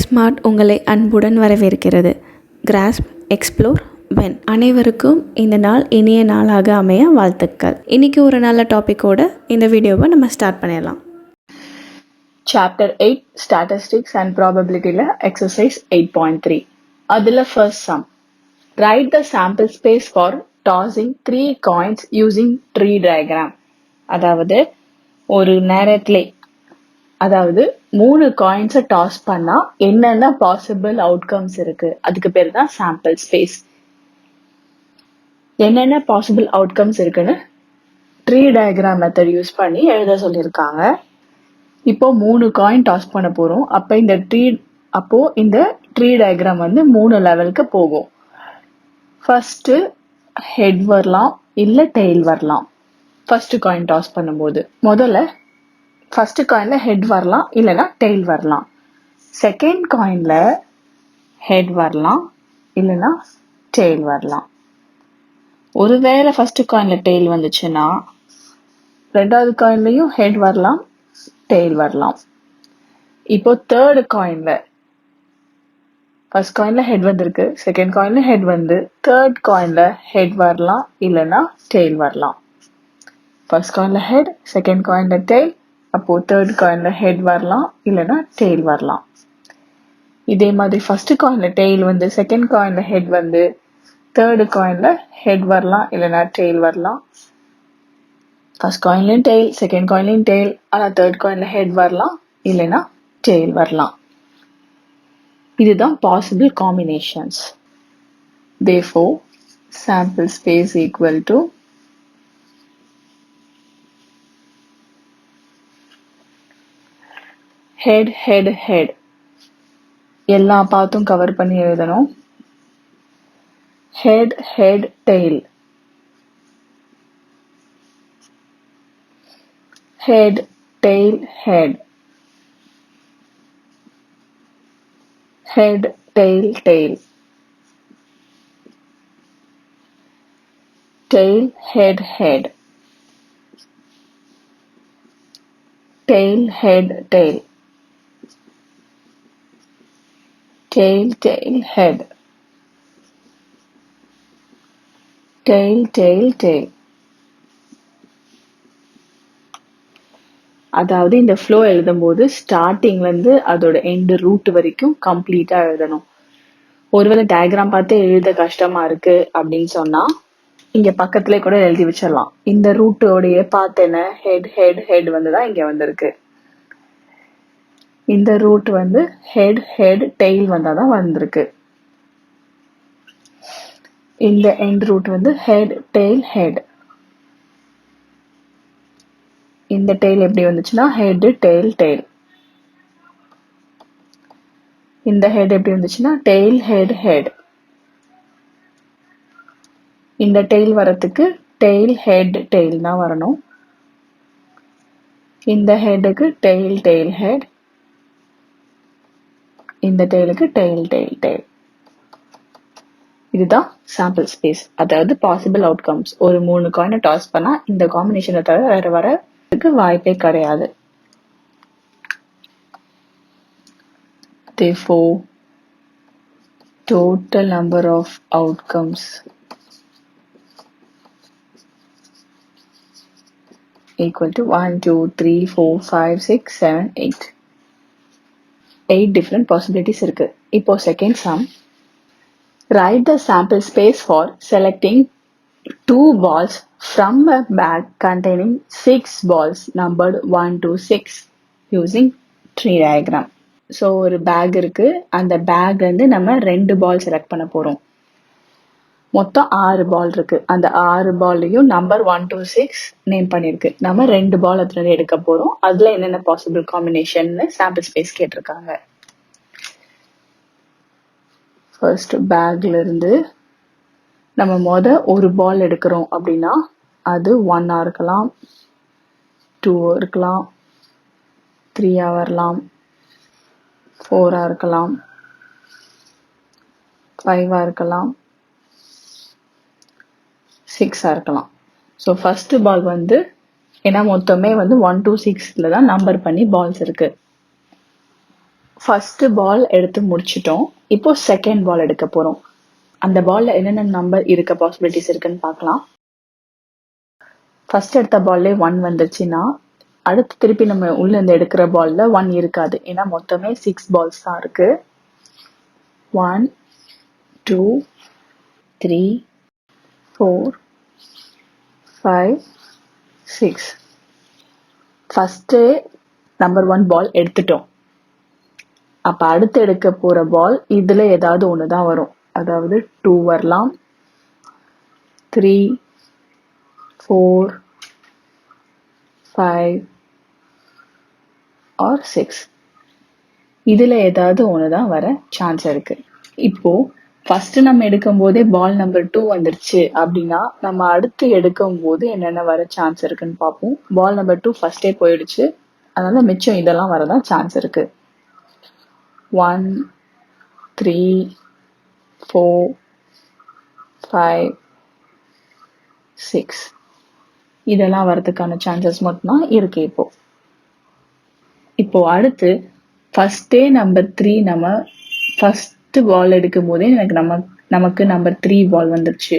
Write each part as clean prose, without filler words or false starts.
Smart உங்களை அன்புடன் வரவேற்கிறது. Grass, explore, when. அனைவருக்கும் இந்த நாள் இனிய நாளாக அமைய வாழ்த்துக்கள். இன்னைக்கு ஒரு நல்ல டாப்பிக்கோட இந்த வீடியோவை நம்ம ஸ்டார்ட் பண்ணிடலாம். சாப்டர் 8 ஸ்டாட்டிஸ்டிக்ஸ் அண்ட் ப்ராபபிலிட்டியில் எக்ஸசைஸ் 8.3. அதில் first sum. Write the sample space for tossing 3 coins using tree diagram. அதாவது ஒரு நேரத்திலே 3 காயின்ஸை டாஸ் பண்ணா என்னென்ன பாசிபிள் அவுட்கம்ஸ் இருக்கு, அதுக்கு பேர் தான் சாம்பிள் ஸ்பேஸ். என்னென்ன பாசிபிள் அவுட்கம்ஸ் இருக்குன்னு ட்ரீ டயக்ராம் மெத்தட் யூஸ் பண்ணி எழுத சொல்லியிருக்காங்க. இப்போ 3 காயின் டாஸ் பண்ண போறோம். அப்போ இந்த ட்ரீ டயக்ராம் 3 லெவலுக்கு போகும். ஃபர்ஸ்ட் ஹெட் வரலாம், இல்ல டெய்ல் வரலாம். ஃபர்ஸ்ட் காயின் டாஸ் பண்ணும்போது முதல்ல ஃபர்ஸ்ட் காயின்ல ஹெட் வரலாம், இல்லைன்னா டெய்ல் வரலாம். செகண்ட் காயின்ல ஹெட் வரலாம், இல்லைன்னா டெய்ல் வரலாம். ஒருவேளை ஃபர்ஸ்ட் காயின்ல டெய்ல் வந்துச்சுன்னா ரெண்டாவது காயின்லயும் ஹெட் வரலாம், டெய்ல் வரலாம். இப்போ தேர்ட் காயின்ல ஃபர்ஸ்ட் காயின்ல ஹெட் வந்திருக்கு, செகண்ட் காயின்ல ஹெட் வந்து தேர்ட் காயின்ல ஹெட் வரலாம், இல்லைன்னா டெய்ல் வரலாம். ஃபர்ஸ்ட் காயின்ல ஹெட், செகண்ட் காயின்ல டெய்ல், அப்போ தேர்ட் காயின்ல ஹெட் வரலாம், இல்லைன்னா டெய்ல் வரலாம். இதே மாதிரி ஃபர்ஸ்ட் காயின்ல டெய்ல் வந்து செகண்ட் காயின்ல ஹெட் வந்து தேர்ட் காயின்ல ஹெட் வரலாம், இல்லைன்னா டெய்ல் வரலாம். ஃபர்ஸ்ட் காயின்லயும் டெய்ல், செகண்ட் காயின்லயும் டெய்ல், ஆனா தேர்ட் காயின்ல ஹெட் வரலாம், இல்லைன்னா டெய்ல் வரலாம். இதுதான் possible combinations. Therefore, sample space equal to head, head, head. எல்லா பாத்தும் கவர் பண்ணி எழுதணும். head, head, tail. head, tail, head. head, tail, tail. tail, head, head. tail, head, tail. tail, tail, head. tail, tail, tail. அதாவது இந்த flow எழுதும்போது ஸ்டார்டிங்ல இருந்து அதோட end root வரைக்கும் கம்ப்ளீட்டா எழுதணும். ஒருவேளை டயக்ராம் பார்த்து எழுத கஷ்டமா இருக்கு அப்படின்னு சொன்னா இங்க பக்கத்துல கூட எழுதி வச்சிடலாம். இந்த ரூட்டோடைய பார்த்து என்ன, ஹெட் ஹெட் ஹெட் வந்துதான் இங்க வந்திருக்கு. இந்த ரூட் ஹெட் ஹெட் டெய்ல் வந்தாதான் வந்திருக்கு. இந்த end root head tail head. இந்த டெய்ல் எப்படி வந்துச்சுன்னா ஹெட் டெய்ல் டெய்ல். இந்த ஹெட் எப்படி வந்துச்சுன்னா டெய்ல் ஹெட் ஹெட். இந்த டெய்ல் வரத்துக்கு டெய்ல் ஹெட் டெய்ல் தான் வரணும். இந்த ஹெட்டுக்கு டெய்ல் டெய்ல் ஹெட், இந்த டெய்லுக்கு டெய்ல் டெய்ல் டெய்ல். இதுதான் சாம்பிள் ஸ்பேஸ், அதாவது பாசிபிள் அவுட்கம்ஸ். ஒரு 3 காயினை டாஸ் பண்ணா இந்த காம்பினேஷனை தவிர வேற வரதுக்கு வாய்ப்பே கிடையாது. Therefore, total number of outcomes equal to 1, 2, 3, 4, 5, 6, 7, 8. 8 different possibilities இருக்கு. இப்போ second sum. Write the sample space for selecting 2 balls from a bag containing 6 balls numbered 1 to 6 using tree diagram. So ஒரு பேக் இருக்கு, அந்த பேக் நம்ம 2 பால் select பண்ண போறோம். மொத்தம் 6 பால் இருக்கு. அந்த 6 பால்லையும் நம்பர் 1 to 6 நேம் பண்ணிருக்கு. நம்ம 2 பால் அதுல எடுக்க போறோம். அதுல என்னென்ன பாசிபிள் காம்பினேஷன் சாம்பிள் ஸ்பேஸ் கேட்டிருக்காங்க. ஃபர்ஸ்ட் பேக்ல இருந்து நம்ம ஒரு பால் எடுக்கிறோம் அப்படின்னா அது 1 இருக்கலாம், 2 இருக்கலாம், 3 வரலாம், 4 இருக்கலாம், 5 இருக்கலாம், 6 இருக்கலாம். ஸோ ஃபர்ஸ்ட் பால் ஏன்னா மொத்தமே 1 to 6 தான் நம்பர் பண்ணி பால்ஸ் இருக்கு. ஃபர்ஸ்ட் பால் எடுத்து முடிச்சிட்டோம். இப்போ செகண்ட் பால் எடுக்க போறோம். அந்த பால்ல என்னென்ன நம்பர் இருக்க பாசிபிலிட்டிஸ் இருக்குன்னு பார்க்கலாம். ஃபர்ஸ்ட் எடுத்த பால்லே 1 வந்துருச்சுன்னா அடுத்து திருப்பி நம்ம உள்ள இருந்து எடுக்கிற பால்ல 1 இருக்காது. ஏன்னா மொத்தமே 6 பால்ஸ் தான் இருக்கு. 1 2 3 4 5 6. ஃபர்ஸ்ட் நம்பர் 1 பால் எடுத்துட்டோம். அப்ப அடுத்து எடுக்க போற பால் இதுல ஏதாவது ஒண்ணுதான் வரும். அதாவது 2 வரலாம், 3 4 5 or 6. இதுல ஏதாவது ஒண்ணுதான் வர சான்ஸ் இருக்கு. இப்போ ஃபர்ஸ்ட் நம்ம எடுக்கும் போதே பால் நம்பர் 2 வந்துருச்சு அப்படின்னா நம்ம அடுத்து எடுக்கும் போது என்னென்ன வர சான்ஸ் இருக்குன்னு பார்ப்போம். பால் நம்பர் 2 ஃபர்ஸ்டே போயிடுச்சு, அதனால மிச்சம் இதெல்லாம் வரதான் சான்ஸ் இருக்கு. 1 3 4 5 6 இதெல்லாம் வரதுக்கான சான்சஸ் மட்டும்தான் இருக்கு. இப்போ அடுத்து ஃபர்ஸ்டே நம்பர் 3 நம்ம ஃபர்ஸ்ட் பால் எடுக்கும் போதே நமக்கு நம்பர் 3 பால் வந்துருச்சு.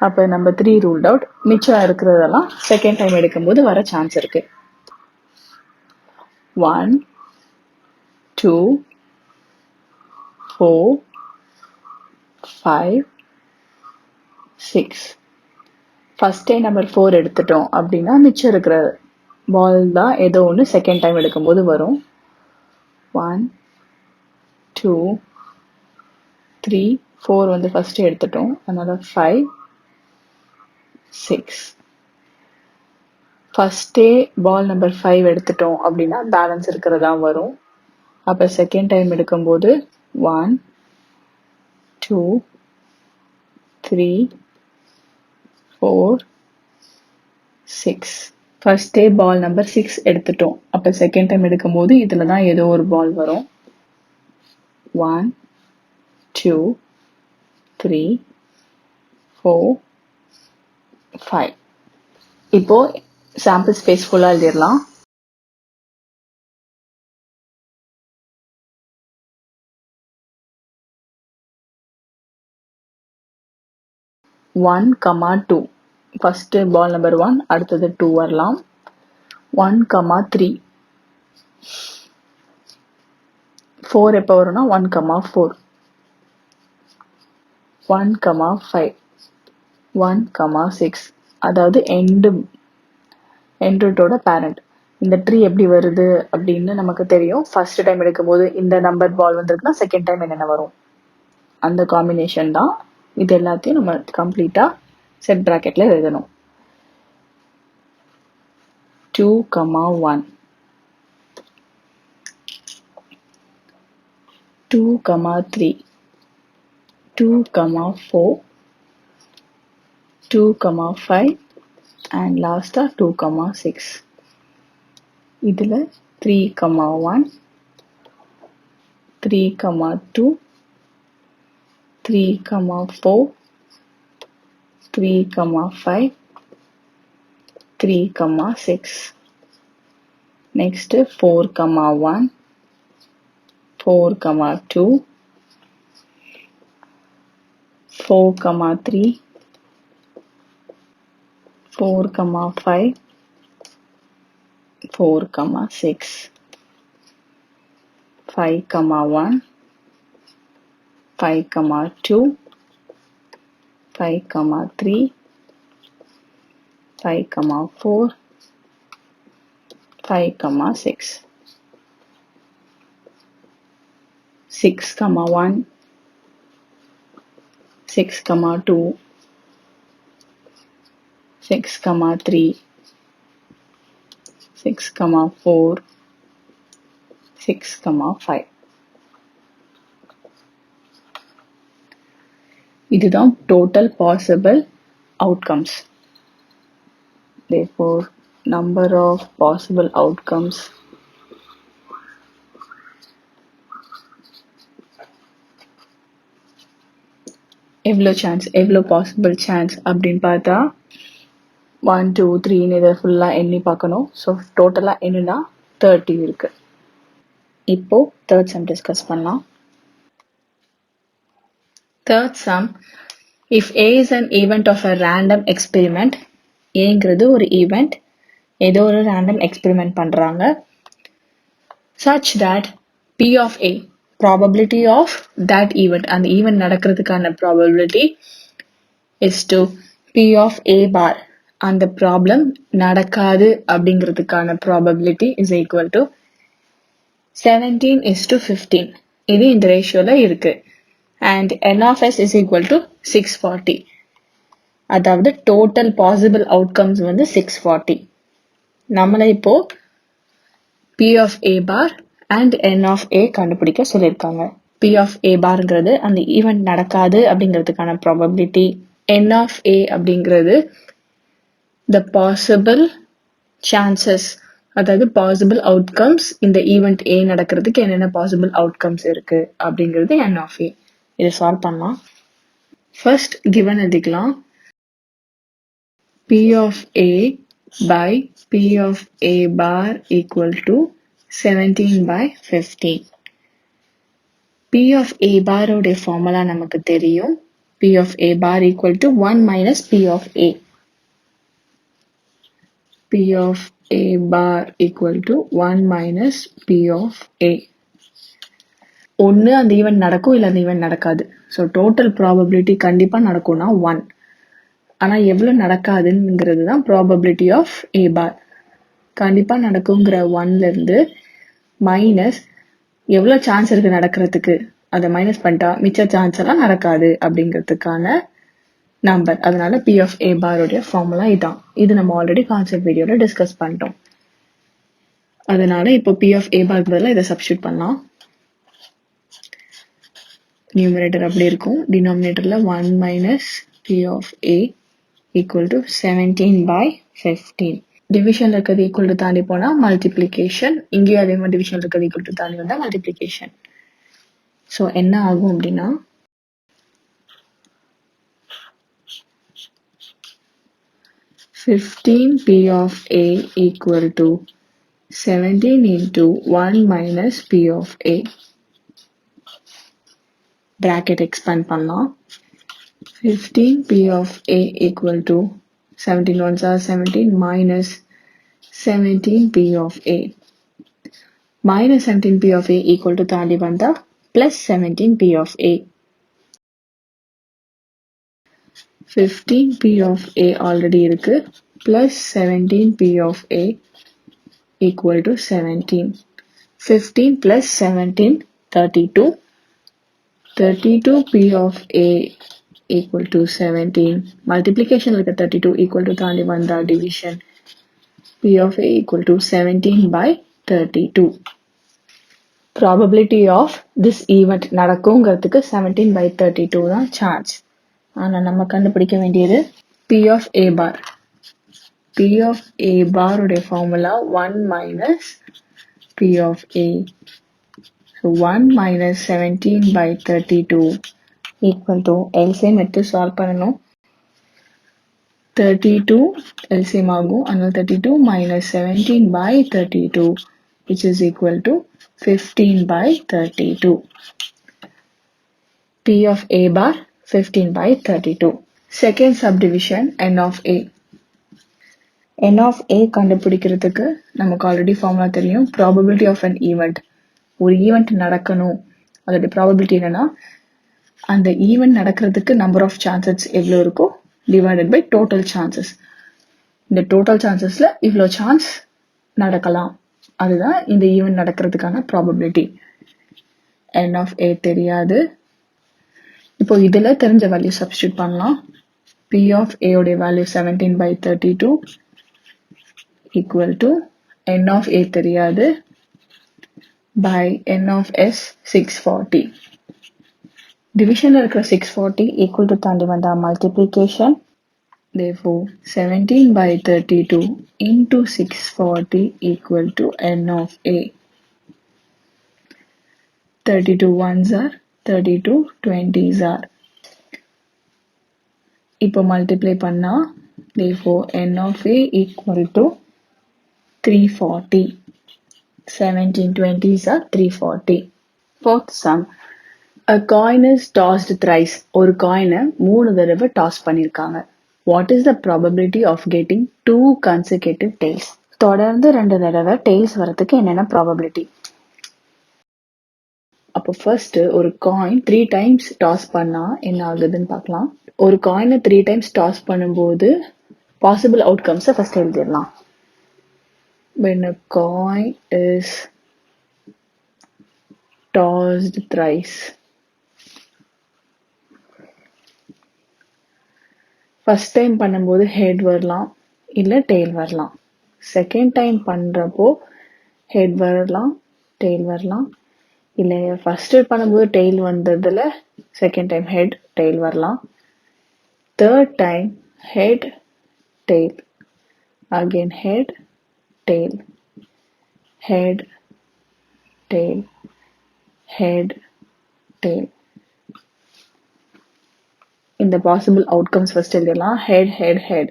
அப்ப நம்பர் 3 ரூல்ட் அவுட். மிச்சம் இருக்கிறதெல்லாம் செகண்ட் டைம் எடுக்கும்போது வர சான்ஸ் இருக்கு. 1 2 4 5 6. ஃபர்ஸ்டே நம்பர் 4 எடுத்துட்டோம் அப்படின்னா மிச்சம் இருக்கிற பால் தான் ஏதோ ஒன்று செகண்ட் டைம் எடுக்கும்போது வரும். 1 2 3 4 வந்து ஃபர்ஸ்ட் எடுத்துட்டோம், அதனால 5 6. ஃபர்ஸ்டே பால் நம்பர் 5 எடுத்துட்டோம் அப்படின்னா பேலன்ஸ் இருக்கிறதா வரும். அப்ப செகண்ட் டைம் எடுக்கும்போது 1 2 3 4 6. ஃபர்ஸ்டே பால் நம்பர் 6 எடுத்துட்டோம். அப்ப செகண்ட் டைம் எடுக்கும்போது இதுல தான் ஏதோ ஒரு பால் வரும். 1 2 3 4 5. இப்போ சாம்பிள் ஸ்பேஸ் ஃபுல்லா எழுதிடலாம். One comma 2. First ball number 1, அடுத்தது 2 வரலாம். 1 கமா 3. 4 எப்போ வரும்னா 1 கமா 4. 1 கமா 5. 1 கமா 6. அதாவது எண்ட் ரூட்டோட பேரண்ட். இந்த ட்ரீ எப்படி வருது அப்படின்னு நமக்கு தெரியும். ஃபர்ஸ்ட் டைம் எடுக்கும்போது இந்த நம்பர் பால் வந்திருக்குன்னா செகண்ட் டைம் என்னென்ன வரும், அந்த காம்பினேஷன் தான். இது எல்லாத்தையும் நம்ம கம்ப்ளீட்டா செட் பிராக்கெட்ல எழுதணும். 2 comma 1 2 comma 3 2 comma 4 2 comma 5 and லாஸ்டா 2 கமா 6. இதுல 3 comma 1 3 comma 2 3 comma 4 3 comma 5 3 comma 6. next 4 comma 1 4 comma 2 4 comma 3 4 comma 5 4 comma 6 5 comma 1 5 comma 2 5 comma 3 5 comma 4 5 comma 6 6 comma 1 6 comma 2 6 comma 3 6 comma 4 6 comma 5. இதுதான் total possible outcomes. Therefore, number of possible outcomes எவ்வளோ possible chance அப்படின்னு பார்த்தா 1 2 3 இதை ஃபுல்லாக எண்ணி பார்க்கணும். So டோட்டலாக என்னன்னா 30 இருக்கு. இப்போ தேர்ட் சம் டிஸ்கஸ் பண்ணலாம். Third sum, if A is an event of a random experiment, Aங்கிறது ஒரு event, ஏதோ ஒரு random experiment பண்றாங்க, such that P of A, probability of that event, அந்த event நடக்கிறதுக்கான probability is to P of A bar, அந்த problem நடக்காது அப்படிங்கிறதுக்கான probability is equal to 17:15. இது இந்த ரேஷியோல இருக்கு. And n of s is equal to 640. அதாவது total possible outcomes வந்து 640. நம்மள இப்போ P of A bar and n of A கண்டுபிடிக்க சொல்லியிருக்காங்க. P of A barங்கிறது அந்த event நடக்காது அப்படிங்கிறதுக்கான probability. N of A அப்படிங்கிறது the possible chances, அதாவது possible outcomes, இந்த event A நடக்கிறதுக்கு என்னென்ன possible outcomes இருக்கு அப்படிங்கிறது n of A. இதை சால்வ் பண்ணலாம். ஃபர்ஸ்ட் கிவன் எழுதிக்கலாம். P of A by P of A bar equal to 17/15. P of A bar உடைய ஃபார்முலா நமக்கு தெரியும். P of A bar equal to 1 minus P of A. P of A bar equal to 1 minus P of A. ஒன்று அந்த event நடக்கும், இல்லை அந்த event நடக்காது. So total probability கண்டிப்பாக நடக்கும்னா 1. ஆனால் எவ்வளோ நடக்காதுங்கிறது தான் ப்ராபபிலிட்டி ஆஃப் ஏ பார். கண்டிப்பாக நடக்குங்கிற 1லேருந்து மைனஸ் எவ்வளோ சான்ஸ் இருக்குது நடக்கிறதுக்கு, அதை மைனஸ் பண்ணிட்டா மிச்ச சான்ஸ் எல்லாம் நடக்காது அப்படிங்கிறதுக்கான நம்பர். அதனால P of A பாருடைய ஃபார்முலா இதான். இது நம்ம ஆல்ரெடி கான்செப்ட் வீடியோவில் டிஸ்கஸ் பண்ணிட்டோம். அதனால இப்போ P of A பாருக்கு பதிலாக இதை சப்ஸ்டியூட் பண்ணலாம். நியூமரேட்டர் அப்படி இருக்கும், டினாமினேட்டரில் 1 minus P of A equal to 17/15. Division இருக்கிறது ஈக்குவல் டு தாண்டி போனால் மல்டிப்ளிகேஷன், இங்கேயும் அதே மாதிரி டிவிஷன் இருக்கிறது ஈக்குவல் டு தாண்டி வந்தால் மல்டிப்ளிகேஷன். ஸோ என்ன ஆகும் அப்படின்னா 15 P of A equal to 17 into 1 minus P of A. bracket expand பண்ணலாம். 15 P of A equal to 17 ones are 17 minus 17 P of A. Minus 17 P of A equal to தாண்டி வந்தா plus 17 P of A. 15 P of A already இருக்கு, plus 17 P of A equal to 17. 15 plus 17 32. 32 P of A equal to 17. Multiplication like 32 equal to தாண்டி வந்தா division. P of A equal to 17/32. Probability of this event நடக்குங்கிறதுக்கு 17/32 தான் chance. ஆனால் நம்ம கண்டுபிடிக்க வேண்டியது P of A bar. P of A bar உடைய formula 1 minus P of A. So 1 minus 17/32 equal to LCM எடுத்து solve பண்ணணும். 32 LCM ஆகும், அதனால 32 minus 17/32 which is equal to 15/32. P of A bar 15/32. Second subdivision n of A. n of A கண்டுபிடிக்கிறதுக்கு நமக்கு already formula தெரியும். probability of an event, ஒரு event நடக்கணும், அதோட ப்ராபபிலிட்டி என்னன்னா அந்த ஈவெண்ட் நடக்கிறதுக்கு நம்பர் ஆஃப் சான்சஸ் எவ்வளோ இருக்கோ டிவைடட் பை டோட்டல் சான்சஸ். இந்த டோட்டல் சான்சஸ்ல இவ்வளோ சான்ஸ் நடக்கலாம், அதுதான் இந்த ஈவெண்ட் நடக்கிறதுக்கான ப்ராபபிலிட்டி. n of A தெரியாது. இப்போ இதில் தெரிஞ்ச வேல்யூ சப்ஸ்டியூட் பண்ணலாம். P of A உடைய value 17/32 equal to n of A தெரியாது by n of S 640. டிவிஷன்ல இருக்கிற 640 equal to தாண்டி வந்தா multiplication. Therefore 17/32 into 640 equal to n of A. 32 ones are 32 20s are. இப்போ multiply பண்ணா therefore n of A equal to 340. 17 20s are 340. Fourth sum. A coin is tossed thrice. ஒரு காயினை 3 தடவை toss பண்ணிருக்காங்க. What is the probability of getting 2 consecutive tails? தொடர்ந்து 2 தடவை tails வரதுக்கு என்னென்ன probability? அப்போ ஃபர்ஸ்ட் ஒரு காயின் 3 டைம்ஸ் டாஸ் பண்ணா என்ன ஆகுதுன்னு பார்க்கலாம். ஒரு காயினை 3 டைம்ஸ் டாஸ் பண்ணும்போது பாசிபிள் அவுட்கம்ஸை ஃபர்ஸ்ட் எழுதிடலாம். When a coin is tossed thrice. First time பண்ணும்போது ஹெட் வரலாம் இல்லை டெய்ல் வரலாம். செகண்ட் டைம் பண்ணுறப்போ ஹெட் வரலாம் டெய்ல் வரலாம். இல்லை ஃபர்ஸ்ட் பண்ணும்போது டெய்ல் வந்ததில் செகண்ட் டைம் ஹெட் டெய்ல் வரலாம். Third time head tail, again head tail, head tail, head tail. இந்த பாசிபிள் அவுட்கம்ஸ் ஃபர்ஸ்ட் எழுதிடலாம். Head head head,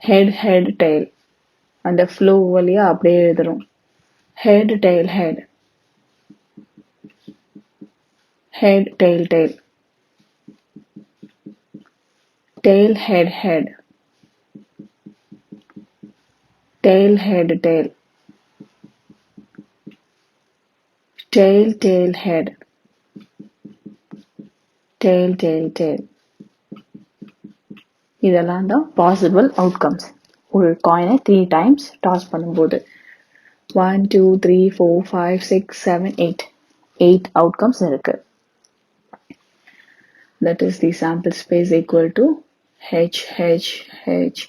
head head tail. அந்த ஃப்ளோ வழியா அப்படியே எழுதுறோம். Head tail head, head tail tail, tail head head, tail head tail, tail tail head, tail tail tail. இதெல்லாம் தான் possible outcomes ஒரு காயினை 3 டைம்ஸ் டாஸ் பண்ணும்போது. 1 2 3 4 5 6 7 8 8 outcomes இருக்கு. That is the sample space equal to H H H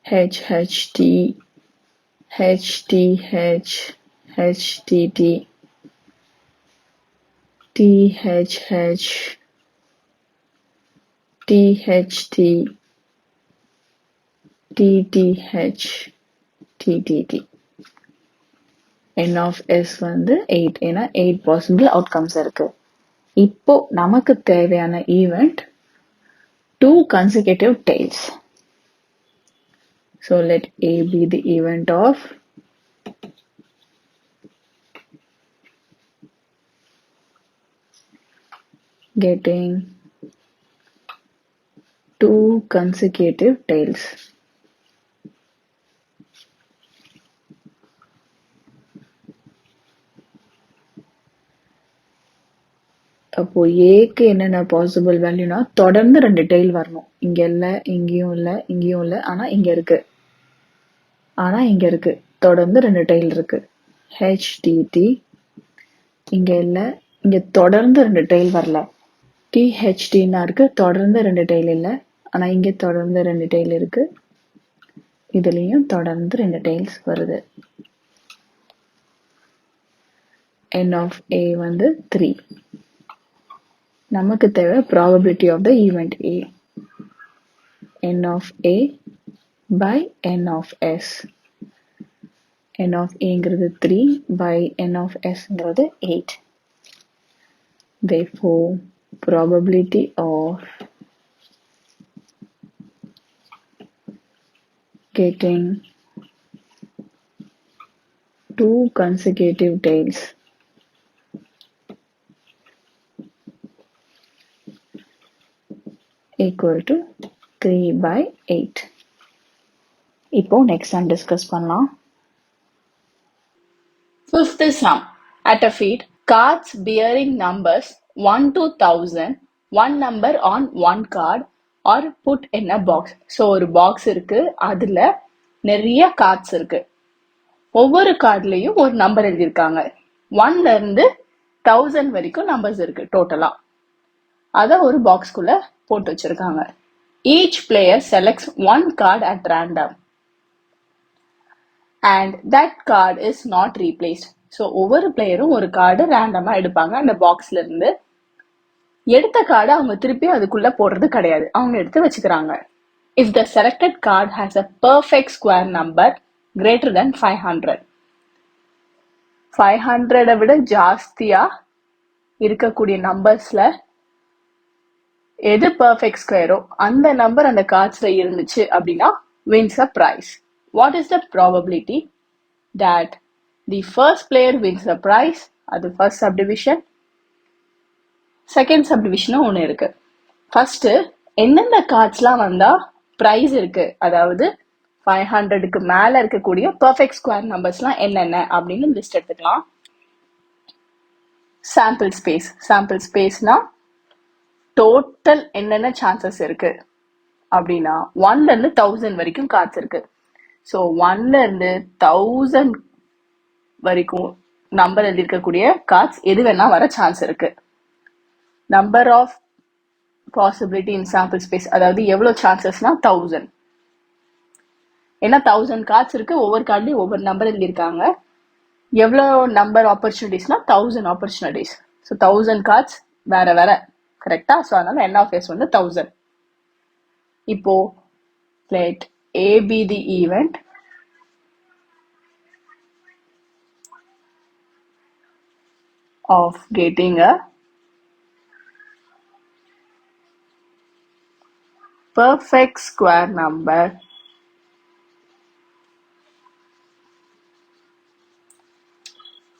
H H T H T H H T T T H H T H T T T H T T T. N of S வந்து 8. ஏன்னா 8 possible outcomes இருக்கு. இப்போ நமக்கு தேவையான event 2 consecutive tails. So let A be the event of getting 2 consecutive tails. அப்போ ஏக்கு என்னென்ன possible வேல்யூனா தொடர்ந்து 2 டெய்ல் வரணும். இங்க இல்ல, இங்கேயும் இல்ல, இங்கேயும் இல்ல, ஆனா இங்க இருக்கு, ஆனா இங்க இருக்கு. தொடர்ந்து 2 டெய்ல் இருக்கு. HTT இங்க இல்ல, இங்க தொடர்ந்து 2 டெய்ல் வரல. THTன்னா இருக்கு, தொடர்ந்து 2 டெய்ல் இல்ல, ஆனா இங்க தொடர்ந்து 2 டெய்ல் இருக்கு. இதுலயும் தொடர்ந்து 2 டெய்ல்ஸ் வருது. N of A வந்து 3. நமக்கு தேவை probability of the event A. N of A by N of S. N of A ங்கிறது 3 by N of S ங்கிறது 8. Therefore, probability of getting 2 consecutive tails equal to 3 by 8. இப்போ next sum discuss பண்ணலாம். Fifth sum. At a feed, cards bearing numbers 1 to 1000, one number on one card or put in a box. So ஒரு box இருக்கு, அதுல நிறைய cards இருக்கு. ஒவ்வொரு கார்ட்லயும் ஒரு number எழுதியிருக்காங்க. 1ல இருந்து 1000 வரைக்கும் நம்பர்ஸ் இருக்கு டோட்டலா. அத ஒரு பாக்ஸ்குள்ள போட்டு வச்சிருக்காங்க. Each player selects one card at random and that card is not replaced. So ஒவ்வொரு பிளேயரும் ஒரு கார்டு ரேண்டமா எடுப்பாங்க. அந்த பாக்ஸ்ல இருந்து எடுத்த கார்டு அவங்க திருப்பி அதுக்குள்ள போடுறது கிடையாது, அவங்க எடுத்து வச்சுக்கிறாங்க. If the selected card has a perfect square number greater than 500, 500 விட ஜாஸ்தியா இருக்கக்கூடிய நம்பர்ஸ்ல எது பெர்ஃபெக்ட் ஸ்கொயரோ அந்த நம்பர் அந்த கார்ட்ஸ்ல இருந்துச்சு அப்படின்னா wins a prize. What is the probability that the first player wins the prize? அது first subdivision. செகண்ட் சப்டிவிஷனும் ஒன்று இருக்கு. ஃபர்ஸ்ட் எந்தெந்த கார்ட்ஸ்லாம் வந்தா ப்ரைஸ் இருக்கு, அதாவது 500க்கு மேல இருக்கக்கூடிய பர்ஃபெக்ட் ஸ்கொயர் நம்பர்ஸ்லாம் என்னென்ன அப்படின்னு லிஸ்ட் எடுத்துக்கலாம். சாம்பிள் ஸ்பேஸ்னா டோட்டல் என்னென்ன சான்சஸ் இருக்கு அப்படின்னா 1ல இருந்து 1000 வரைக்கும் கார்ட்ஸ் இருக்கு. ஸோ 1ல இருந்து 1000 வரைக்கும் நம்பர் எழுதியிருக்கக்கூடிய கார்ட்ஸ் எது வேணா வர சான்ஸ் இருக்கு. Number of possibility in sample space, அதாவது எவ்வளவு சான்சஸ்னா 1000. ஏன்னா 1000 கார்ட்ஸ் இருக்கு, ஒவ்வொரு கார்ட்லயும் ஒவ்வொரு நம்பர் எழுதியிருக்காங்க. எவ்வளோ நம்பர் ஆப்பர்ச்சுனிட்டிஸ்னா 1000 ஆப்பர்ச்சுனிட்டிஸ். ஸோ 1000 கார்ட்ஸ் வேற வேற, கரெக்டா? ஸோ அதனால n of s வந்து 1000. இப்போ let A be the event of getting a perfect square number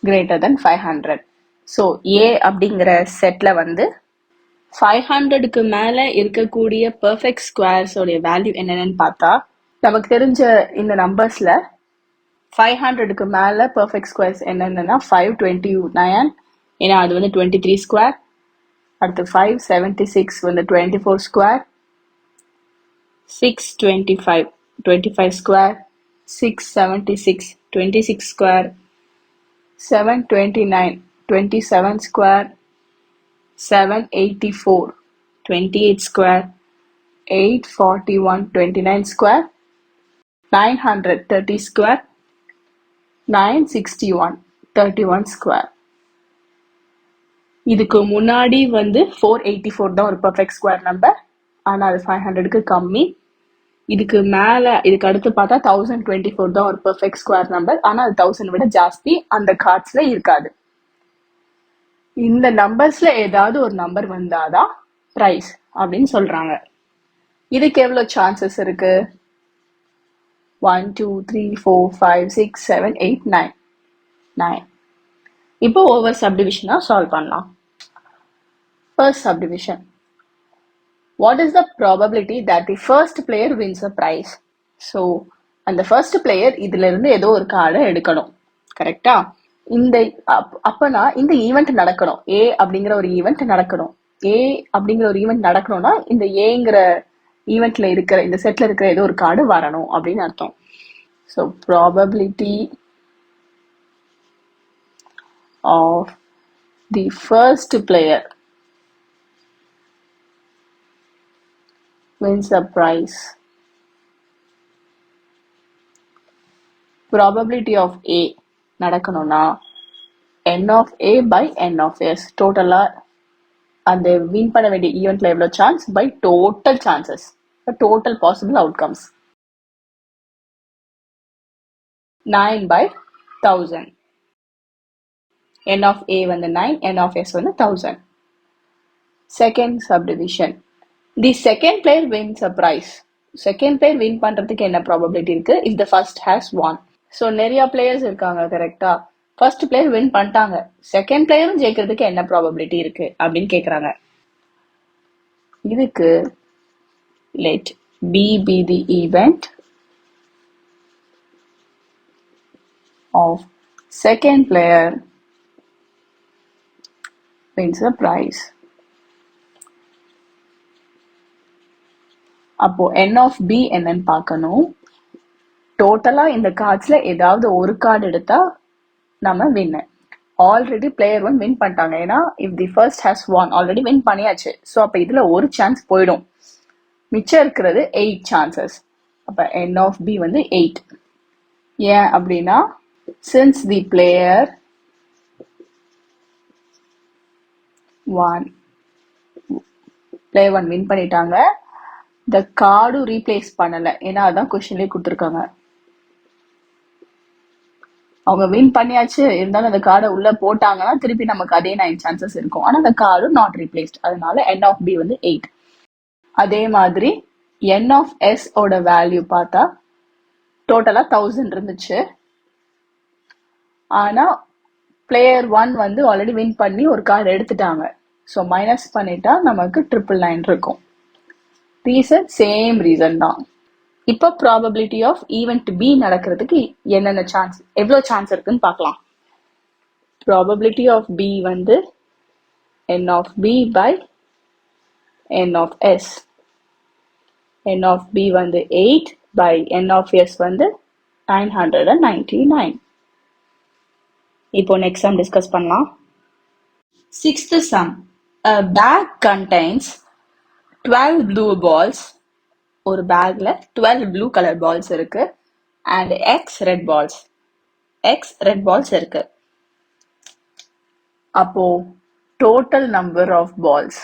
greater than 500. So A அப்படிங்கிற செட்ல வந்து 500க்கு மேல இருக்கக்கூடிய பெர்ஃபெக்ட் ஸ்கொயர்ஸ் உடைய வேல்யூ என்னென்னு பார்த்தா, நமக்கு தெரிஞ்ச இந்த நம்பர்ஸ்ல 500க்கு மேல பெர்ஃபெக்ட் ஸ்கொயர்ஸ் என்னென்னா 529, ஏன்னா அது வந்து 23 ஸ்கொயர். அடுத்து 576 வந்து 24 square, 625 25 square, 676 26 square, 729 27 square, 784 28 square, 841 29 square, 930 square, 961 31 square. இதுக்கு முன்னாடி வந்து 484 தான் ஒரு பர்ஃபெக்ட் ஸ்கொயர் நம்பர், ஆனா அது 500க்கு கம்மி. இதுக்கு மேல இதுக்கு அடுத்து பார்த்தா 1024 தான் ஒரு பர்ஃபெக்ட் ஸ்கொயர் நம்பர், ஆனா அது 1000 விட ஜாஸ்தி, அந்த கார்ட்ஸ்ல இருக்காது. இந்த நம்பர்ஸ்ல ஏதாவது ஒரு நம்பர் வந்தாதான் பிரைஸ் அப்படின்னு சொல்றாங்க. இதுக்கு எவ்வளவு சான்சஸ் இருக்கு? 1 2 3 4 5 6 7 8 9. இப்போ ஓவர் சப்டிவிஷனா சால்வ் பண்ணலாம். First subdivision. What is the probability that the first player wins a prize? So அந்த ஃபர்ஸ்ட் பிளேயர் இதுல இருந்து ஏதோ ஒரு கார்டை எடுக்கணும், கரெக்டா? இந்த அப்பனா இந்த ஈவெண்ட் நடக்கணும், ஏ அப்படிங்கிற ஒரு ஈவெண்ட் நடக்கணும். ஏ அப்படிங்கிற ஒரு ஈவெண்ட் நடக்கணும்னா இந்த ஏங்கிற ஈவெண்ட்ல இருக்கிற இந்த செட்ல இருக்கிற ஏதோ ஒரு கார்டு வரணும் அப்படின்னு அர்த்தம். So probability of the first player wins the prize. Probability of A நடக்கணும்னா n of A by n of S. டோட்டலா அந்த வின் பண்ண வேண்டிய ஈவெண்ட்ல எவ்வளவு chance by total chances, total possible outcomes. 9 by 1000. n of A வந்து 9, n of S வந்து 1000. Second subdivision. The second player wins a prize. Second player win பண்றதுக்கு என்ன ப்ராபபிலிட்டி இருக்கு? If the first has won. So நிறைய players இருக்காங்க, கரெக்டா? First player win பண்ணிட்டாங்க, second பிளேயரும் ஜெயிக்கிறதுக்கு என்ன ப்ராபபிலிட்டி இருக்கு அப்படின்னு கேக்குறாங்க. இதுக்கு let B be the event of second player wins the prize. அப்போ n of B என்னன்னு பார்க்கணும். டோட்டலா இந்த கார்ட்ஸ்ல ஏதாவது ஒரு கார்டு எடுத்தா நம்ம வின். ஆல்ரெடி பிளேயர் 1 வின் பண்ணிட்டாங்க, ஏன்னா if the first has one already win பண்ணியாச்சு. ஸோ அப்ப இதுல ஒரு சான்ஸ் போயிடும், மிச்சம் இருக்கிறது 8 சான்சஸ். அப்ப n of B வந்து 8. ஏன் அப்படின்னா since the player 1 வின் பண்ணிட்டாங்க, the கார்டும் ரீப்ளேஸ் பண்ணல, ஏன்னா அதான் கொஸ்டின்லயே கொடுத்துருக்காங்க. அவங்க வின் பண்ணியாச்சு, இருந்தாலும் அந்த கார்டை உள்ள போட்டாங்கன்னா திருப்பி நமக்கு அதே 9 சான்சஸ் இருக்கும், ஆனா அந்த கார்டும் நாட் ரீப்ளேஸ்ட். அதனால n of B வந்து 8. அதே மாதிரி n of S ஓட வேல்யூ பார்த்தா டோட்டலா 1000 இருந்துச்சு. ஆனா பிளேயர் 1 வந்து ஆல்ரெடி வின் பண்ணி ஒரு கார்டு எடுத்துட்டாங்க. ஸோ மைனஸ் பண்ணிட்டா நமக்கு 999 இருக்கும். ரீசன் சேம் ரீசன் தான். இப்போ ப்ராபபிலிட்டி ஆஃப் ஈவெண்ட் பி நடக்கிறதுக்கு என்னென்ன சான்ஸ், எவ்வளோ சான்ஸ் இருக்குன்னு பார்க்கலாம். ப்ராபபிலிட்டி ஆஃப் பி வந்து n of b by n of s. n of b வந்து 8 by n of s வந்து 999. இப்போ நெக்ஸ்ட் சம் டிஸ்கஸ் பண்ணலாம். Sixth sum. A bag contains 12 blue balls. ஒரு பேக்ல 12 blue color balls இருக்கு and x red balls. x red balls இருக்கு. அப்போ total number of balls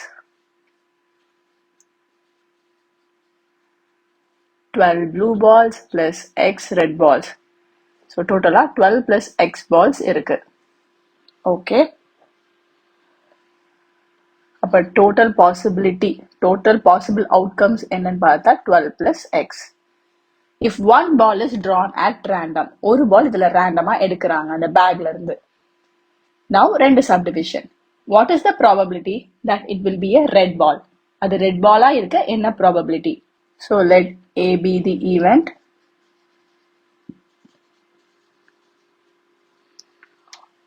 12 blue balls plus x red balls. So total 12 plus x balls இருக்கு. Okay. அப்ப total possible outcomes என்னன்னு பார்த்தா 12 plus x. If one ball is drawn at random, ஒரு ball இதுல randomா எடுக்கிறாங்க அந்த பேக்ல இருந்து. Now ரெண்டு subdivision. What is the probability that it will be a red ball? அது red ball இருக்க என்ன probability? So let A be the event.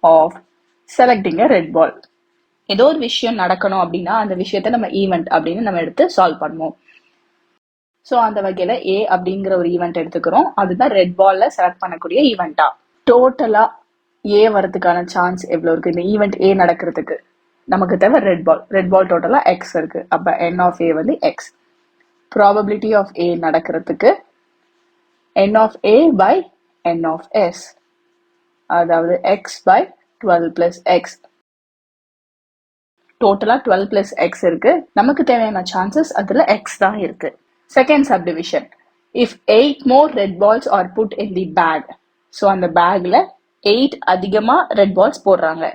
Of selecting a red ball. ஏதோ ஒரு விஷயம் நடக்கணும் அப்படின்னா அந்த விஷயத்த நம்ம ஈவெண்ட் அப்படின்னு நம்ம எடுத்து சால்வ் பண்ணுவோம். ஸோ அந்த வகையில ஏ அப்படிங்கிற ஒரு ஈவெண்ட் எடுத்துக்கிறோம். அதுதான் ரெட் பால்ல செலக்ட் பண்ணக்கூடிய ஈவெண்டா. டோட்டலா ஏ வரதுக்கான சான்ஸ் எவ்வளவு இருக்கு? இந்த ஈவெண்ட் ஏ நடக்கிறதுக்கு நமக்கு தேவை ரெட் பால் டோட்டலா எக்ஸ் இருக்கு. அப்ப என் ஆஃப் ஏ வந்து எக்ஸ். ப்ராபபிலிட்டி ஆஃப் ஏ நடக்கிறதுக்கு n of A by n of S, அதாவது எக்ஸ் பை 12 பிளஸ் எக்ஸ். டோட்டலா 12 பிளஸ் எக்ஸ் இருக்கு. நமக்கு தேவையான சான்சஸ் அதுல எக்ஸ் தான் இருக்கு. Second subdivision. If 8 more red balls are put in the bag. So அந்த பேக்ல 8 அதிகமா ரெட் பால்ஸ் போடுறாங்க.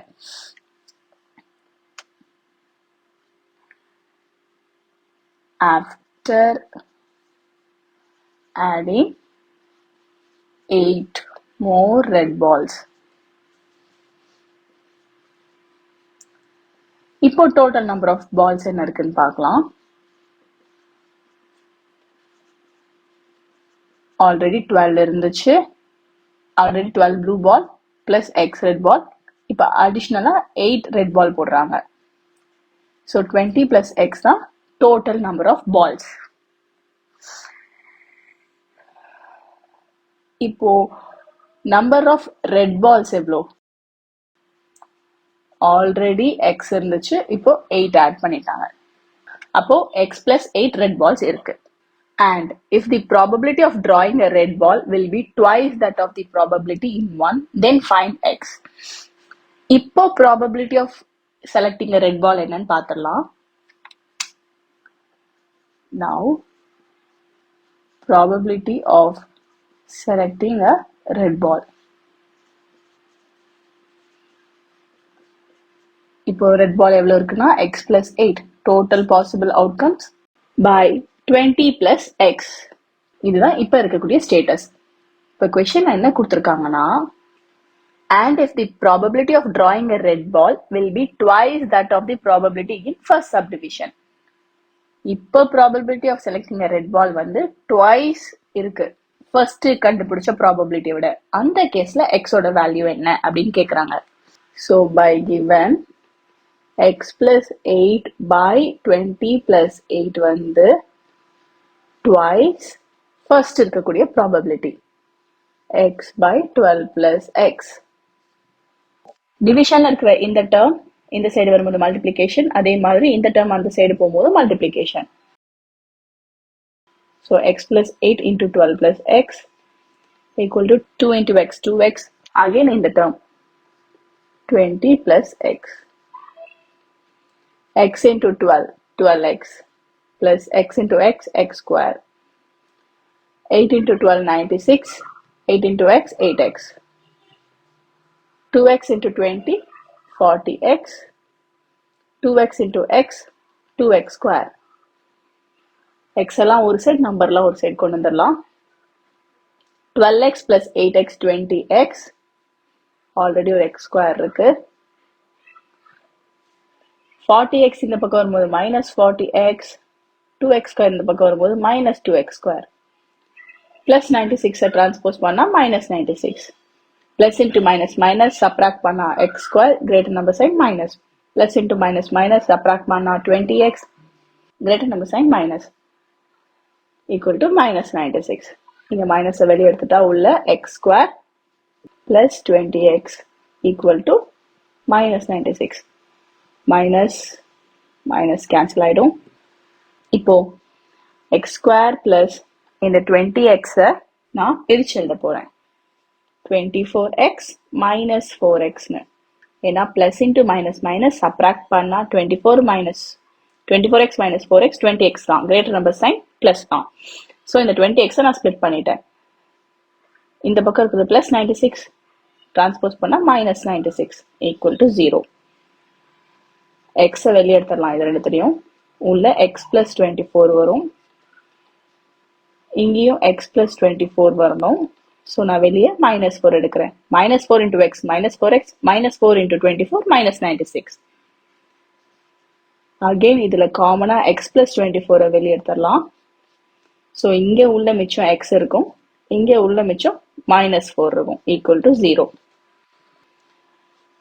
After adding 8 more red balls. இப்போ டோட்டல் நம்பர் ஆஃப் பால்ஸ் என்ன இருக்குன்னு பார்க்கலாம். ஆல்ரெடி 12 இருந்துச்சு. Already 12 blue ball plus X red ball. இப்போ அடிஷ்னலா 8 ரெட் பால் போடுறாங்க. ஸோ 20 பிளஸ் எக்ஸ் தான் டோட்டல் நம்பர் ஆஃப் பால்ஸ். இப்போ நம்பர் ஆஃப் ரெட் பால்ஸ் எவ்வளோ? ஆல்ரெடி எக்ஸ் இருந்துச்சு, இப்போ 8 ஆட் பண்ணிட்டாங்க. அப்போ எக்ஸ் பிளஸ் 8 ரெட் பால்ஸ் இருக்கு. And if the probability of drawing a red ball will be twice that of the probability in one, then find x. இப்போ probability of selecting a red ball என்னன்னு பார்த்துடலாம். Now probability of selecting a red ball. இப்போ red பால் எவ்வளவு இருக்குன்னா x plus 8. Total possible outcomes by 20 plus x. இதுதான் இப்ப இருக்கக்கூடிய status. இப்ப கொஸ்டின் என்ன கொடுத்துருக்காங்கன்னா, and if the probability of drawing a red ball will be twice that of the probability in first subdivision. இப்போ probability of selecting a red ball வந்து twice இருக்கு first கண்டுபிடிச்ச ப்ராபபிலிட்டியை விட. அந்த கேஸ்ல எக்ஸோட வேல்யூ என்ன அப்படின்னு கேக்குறாங்க. So by given x plus 8 by 20 plus 8 வந்து twice first இருக்கக்கூடிய probability x by 12 plus x. டிவிஷன்ல இருக்கிற இந்த டேர்ம் இந்த சைடு வரும்போது மல்டிப்ளிகேஷன், அதே மாதிரி இந்த டேர்ம் அந்த சைடு போகும்போது multiplication. So x plus 8 into 12 plus x equal to 2 into x, 2x. Again in the term 20 plus x. X into 12, 12x plus x into x, x square. 8 into 12, 96. 8 into x, 8x. 2x into 20, 40x. 2x into x, 2x square. x எல்லாம் ஒரு side, நம்பர்லாம் ஒரு side கொண்டு வந்துடலாம். 12x plus 8x 20x. Already ஒரு x square இருக்கு. 40x இந்த பக்கம் வரும்போது minus 40x. 2x ஸ்கொயர் இந்த பக்கம் வரும்போது minus 2x square. plus 96 transpose பண்ணா minus 96. plus into minus minus subtract பண்ணா x square greater number sign minus. plus into minus minus subtract பண்ணா 20x greater number sign minus equal to minus 96. இங்க minus வெளியே எடுத்துட்டா உள்ள x square plus 20x equal to minus 96. minus minus cancel ஆயிடும். இப்போ x square plus இந்த 20x நான் பிரிச்சு எழுத போறேன். 24x minus 4x னு. ஏன்னா plus into minus minus subtract பண்ணா 24x minus 4x 20x தான். greater number sign plus தான். so இந்த 20x நான் split பண்ணிட்டேன். இந்த பக்கம் இருக்குது plus 96 transpose பண்ணா minus 96 equal to 0. x வெளியே எடுத்துடலாம் இது ரெண்டுத்தையும். உள்ள x plus 24 வரும். இங்கேயும் x plus 24 வரணும். so நான் வெளியே minus 4 எடுக்கிறேன். minus 4 into x minus 4x minus 4 into 24 minus 96. again இதுல காமனா x plus 24 வெளியே எடுத்துடலாம். so இங்க உள்ள மிச்சம் x இருக்கும். இங்க உள்ள மிச்சம் minus 4 இருக்கும். equal to 0.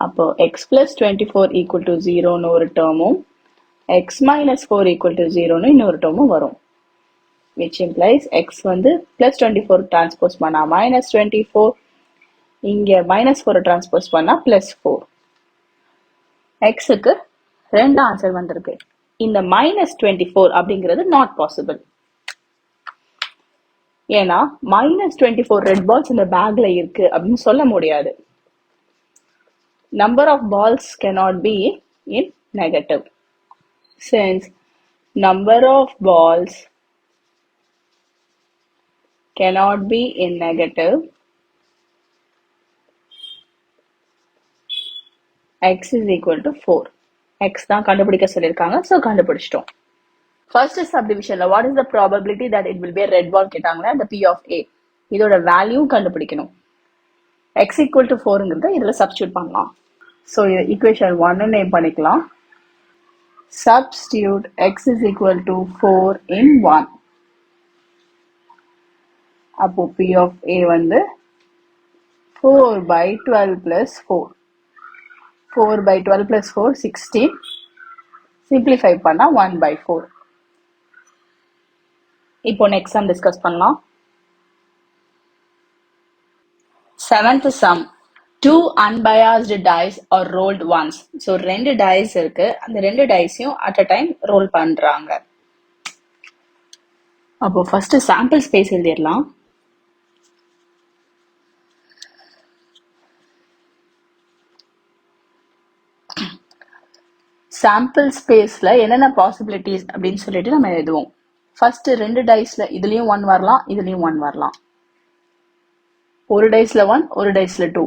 அப்போ x plus 24 equal to 0 னு ஒரு டேர்மும் x minus 4 equal to 0 னு இன்னொரு டேர்மும் வரும். which implies x வந்து plus 24 transpose பண்ணா minus 24. இங்க minus 4 transpose பண்ணா plus 4. x க்கு ரெண்டு ஆன்சர் வந்திருக்கு. இந்த minus 24 அப்படிங்கிறது not possible. ஏன்னா minus 24 ரெட் பால்ஸ் இந்த பேக்ல இருக்கு அப்படின்னு சொல்ல முடியாது. number of balls cannot be in negative. since number of balls cannot be in negative, x is equal to 4. x தான் கண்டுபிடிக்க சொல்லியிருக்காங்க. so கண்டுபிடிச்சிட்டோம். first subdivisionல what is the probability that it will be a red ball கேட்டாங்களே the p of a. இதோட value கண்டுபிடிக்கணும். x equal to 4ங்கிறத இதுல substitute பண்ணலாம். so இது equation 1 name பண்ணிக்கலாம். substitute x is equal to 4 in 1. அப்போ p of a வந்து 4 by 12 plus 4. 4 by 12 plus 4 16. simplify பண்ணா 1 by 4. இப்போ next sum discuss பண்ணலாம். 7th sum. 2 unbiased dice are rolled once. so ரெண்டு dice இருக்கு. அந்த ரெண்டு diceயும் at a time roll பண்றாங்க. அப்போ first sample space எழுதிடலாம். சாம்பிள் ஸ்பேஸ்ல என்னென்ன பாசிபிலிட்டிஸ் அப்படின்னு சொல்லிட்டு நம்ம எழுதுவோம். ஃபர்ஸ்ட் ரெண்டு டைஸ்ல இதுலயும் 1 வரலாம், இதுலயும் 1 வரலாம். ஒரு டைஸ்ல 1, ஒரு டைஸ்ல 2,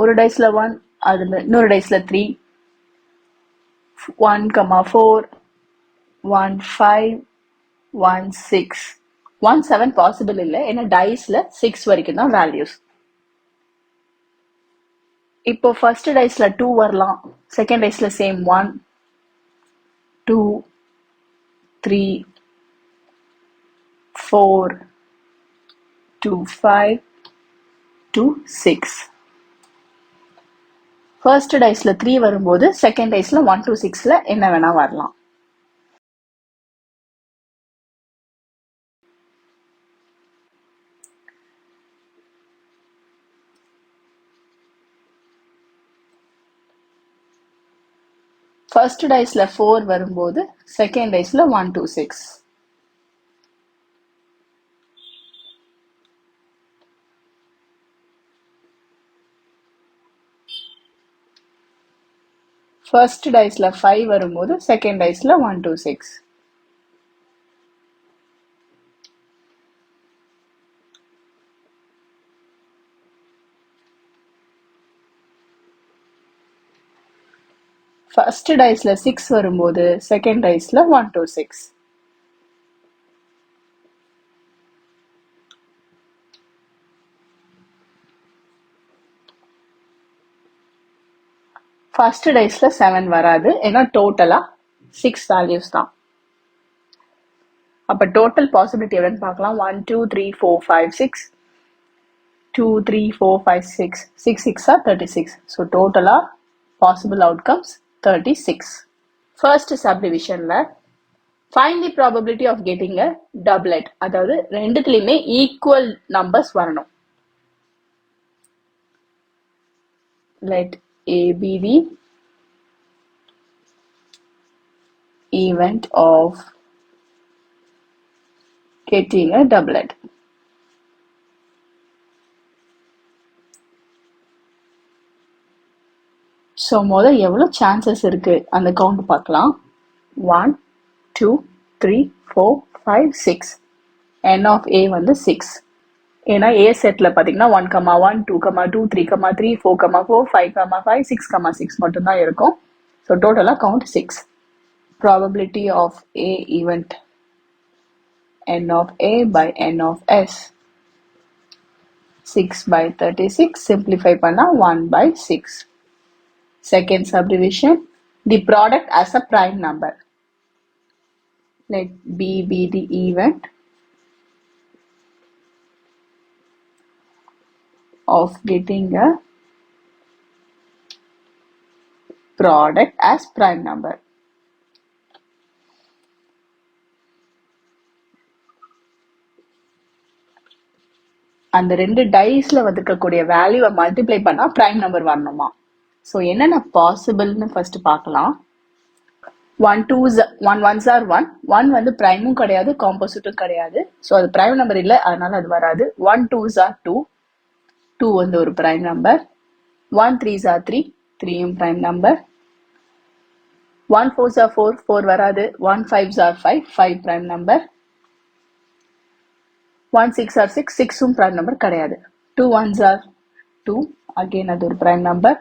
ஒரு டைஸ்ல 1, அதுல இன்னொரு டைஸ்ல 3, 1, 4, 1, 5, 1, 6, 1, 7 பாசிபிள் இல்லை. ஏன்னா டைஸ்ல 6 வரைக்கும் தான் வேல்யூஸ். இப்போ ஃபர்ஸ்ட் டைஸ்ல 2 வரலாம், செகண்ட் டைஸ்ல சேம் 1, 2, 3, 4, 2, 5, 2, 6. ஃபர்ஸ்ட் டைஸ்ல 3 வரும்போது செகண்ட் டைஸ்ல 1 to 6ல என்ன வேணா வரலாம். ஃபர்ஸ்ட் டைஸ்ல 4 வரும்போது செகண்ட் டைஸ்ல 1 to 6. ஃபர்ஸ்ட் டைஸ்ல 5 வரும்போது செகண்ட் டைஸ்ல 1 to 6. ஃபர்ஸ்ட் டைஸ்ல 6 வரும்போது செகண்ட் டைஸ்ல 1 to 6. ஃபர்ஸ்ட் டைஸ்ல 7 வராது, ஏன்னா டோட்டலா 6 வேல்யூஸ் தான். அப்ப டோட்டல் பாசிபிலிட்டி எவ்வளோன்னு பார்க்கலாம். 1 2 3 4 5 6 2 3 4 5 6 6 6 are 36. So டோட்டலா possible outcomes 36. First subdivisionல find the probability of getting a doublet. அதாவது ரெண்டுத்துலயுமே equal numbers வரணும். Let A be the event of getting a doublet. So முதல் எவ்வளோ சான்சஸ் இருக்கு அந்த கவுண்ட் பார்க்கலாம். 1 2 3 4 5 6. n of A வந்து 6. ஏன்னா A செட்டில் பார்த்தீங்கன்னா 1 1 2 2 3 3 4 4 5 5 6 6 மட்டும்தான் இருக்கும். ஸோ டோட்டலாக count 6. Probability of A event n of A by n of S. 6 by 36 simplify பண்ணா 1 by 6. Second subdivision, the product as a prime number. Let B be the event of getting a product as prime number. அந்த ரெண்டு டைஸ்ல வந்திருக்கக்கூடிய வேல்யூவை multiply பண்ணா prime number வரணுமா? So என்னென்ன பாசிபிள்னு first பார்க்கலாம். 1 2s 1 1s are 1. 1 வந்து பிரைமும் கிடையாது, காம்போசிட்டும் கிடையாது. ஸோ அது பிரைம் நம்பர் இல்லை, அதனால அது வராது. 1 2s are 2. 2 வந்து ஒரு பிரைம் நம்பர். 1 3s are 3. 3யும் பிரைம் நம்பர். 1 4s are 4. 4 வராது. 1 5s are 5. 5 prime number. 1 6 are 6. 6ம் பிரைம் நம்பர் கிடையாது. 2 1s are 2. அகெயின் அது ஒரு பிரைம் நம்பர்.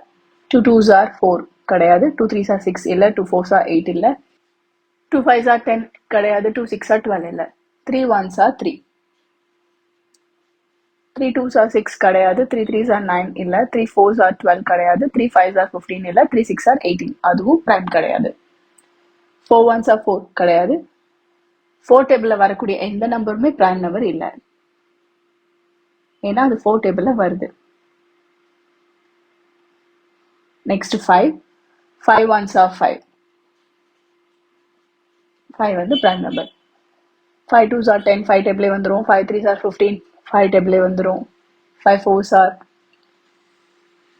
2 2s are 4 கிடையாது. 2 3s are 6 இல்லை. 2 4s are 8 இல்லை. 2 5s are 10 கிடையாது. 2 6 are 12 இல்லை. 3 1s are 3. 3 2s are 6 கிடையாது. 3 3s are 9 இல்லை. 3 4s are 12 கிடையாது. 3 5s are 15 இல்லை. 3 6 are 18, அதுவும் பிரைம் கிடையாது. 4 1s are 4 கிடையாது. 4 டேபிள்ல வரக்கூடிய எந்த நம்பருமே பிரைம் நம்பர் இல்லை, ஏன்னா அது 4 டேபிள்ல வருது. நெக்ஸ்ட் 5. 5 1s are 5. 5 வந்து பிரைம் நம்பர். 5 2s are 10. 5 டேபிளே வந்துடும். 5 3s are 15. 5 டேபிளே வந்துடும். 5 4s are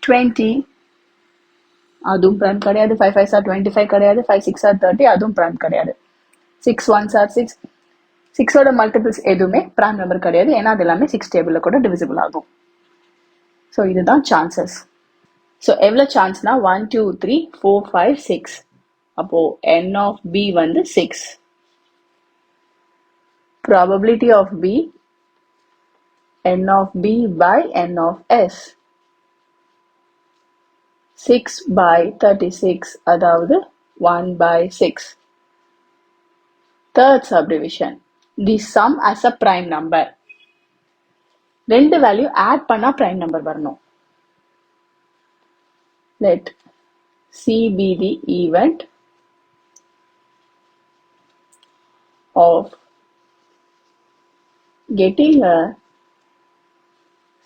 20. அதுவும் பிரைம் கிடையாது. 5 5s are 25 கிடையாது. 5 6 are 30. அதுவும் பிரைம் கிடையாது. 6 1s are 6. 6ஓட மல்டிபிள்ஸ் எதுவுமே பிரைம் நம்பர் கிடையாது, ஏன்னா அது எல்லாமே 6 டேபிள்ல கூட டிவிசிபிள் ஆகும். ஸோ இதுதான் சான்சஸ். ஸோ எவ்வளோ சான்ஸ்னா 1 2 3 4 5 6. அப்போ n of B வந்து 6. Probability of B n of B by n of S. 6 by 36, அதாவது 1 by 6. Third subdivision, the sum as a prime number. ரெண்டு வேல்யூ ஆட் பண்ணா prime number வரணும். Let C be the event of getting a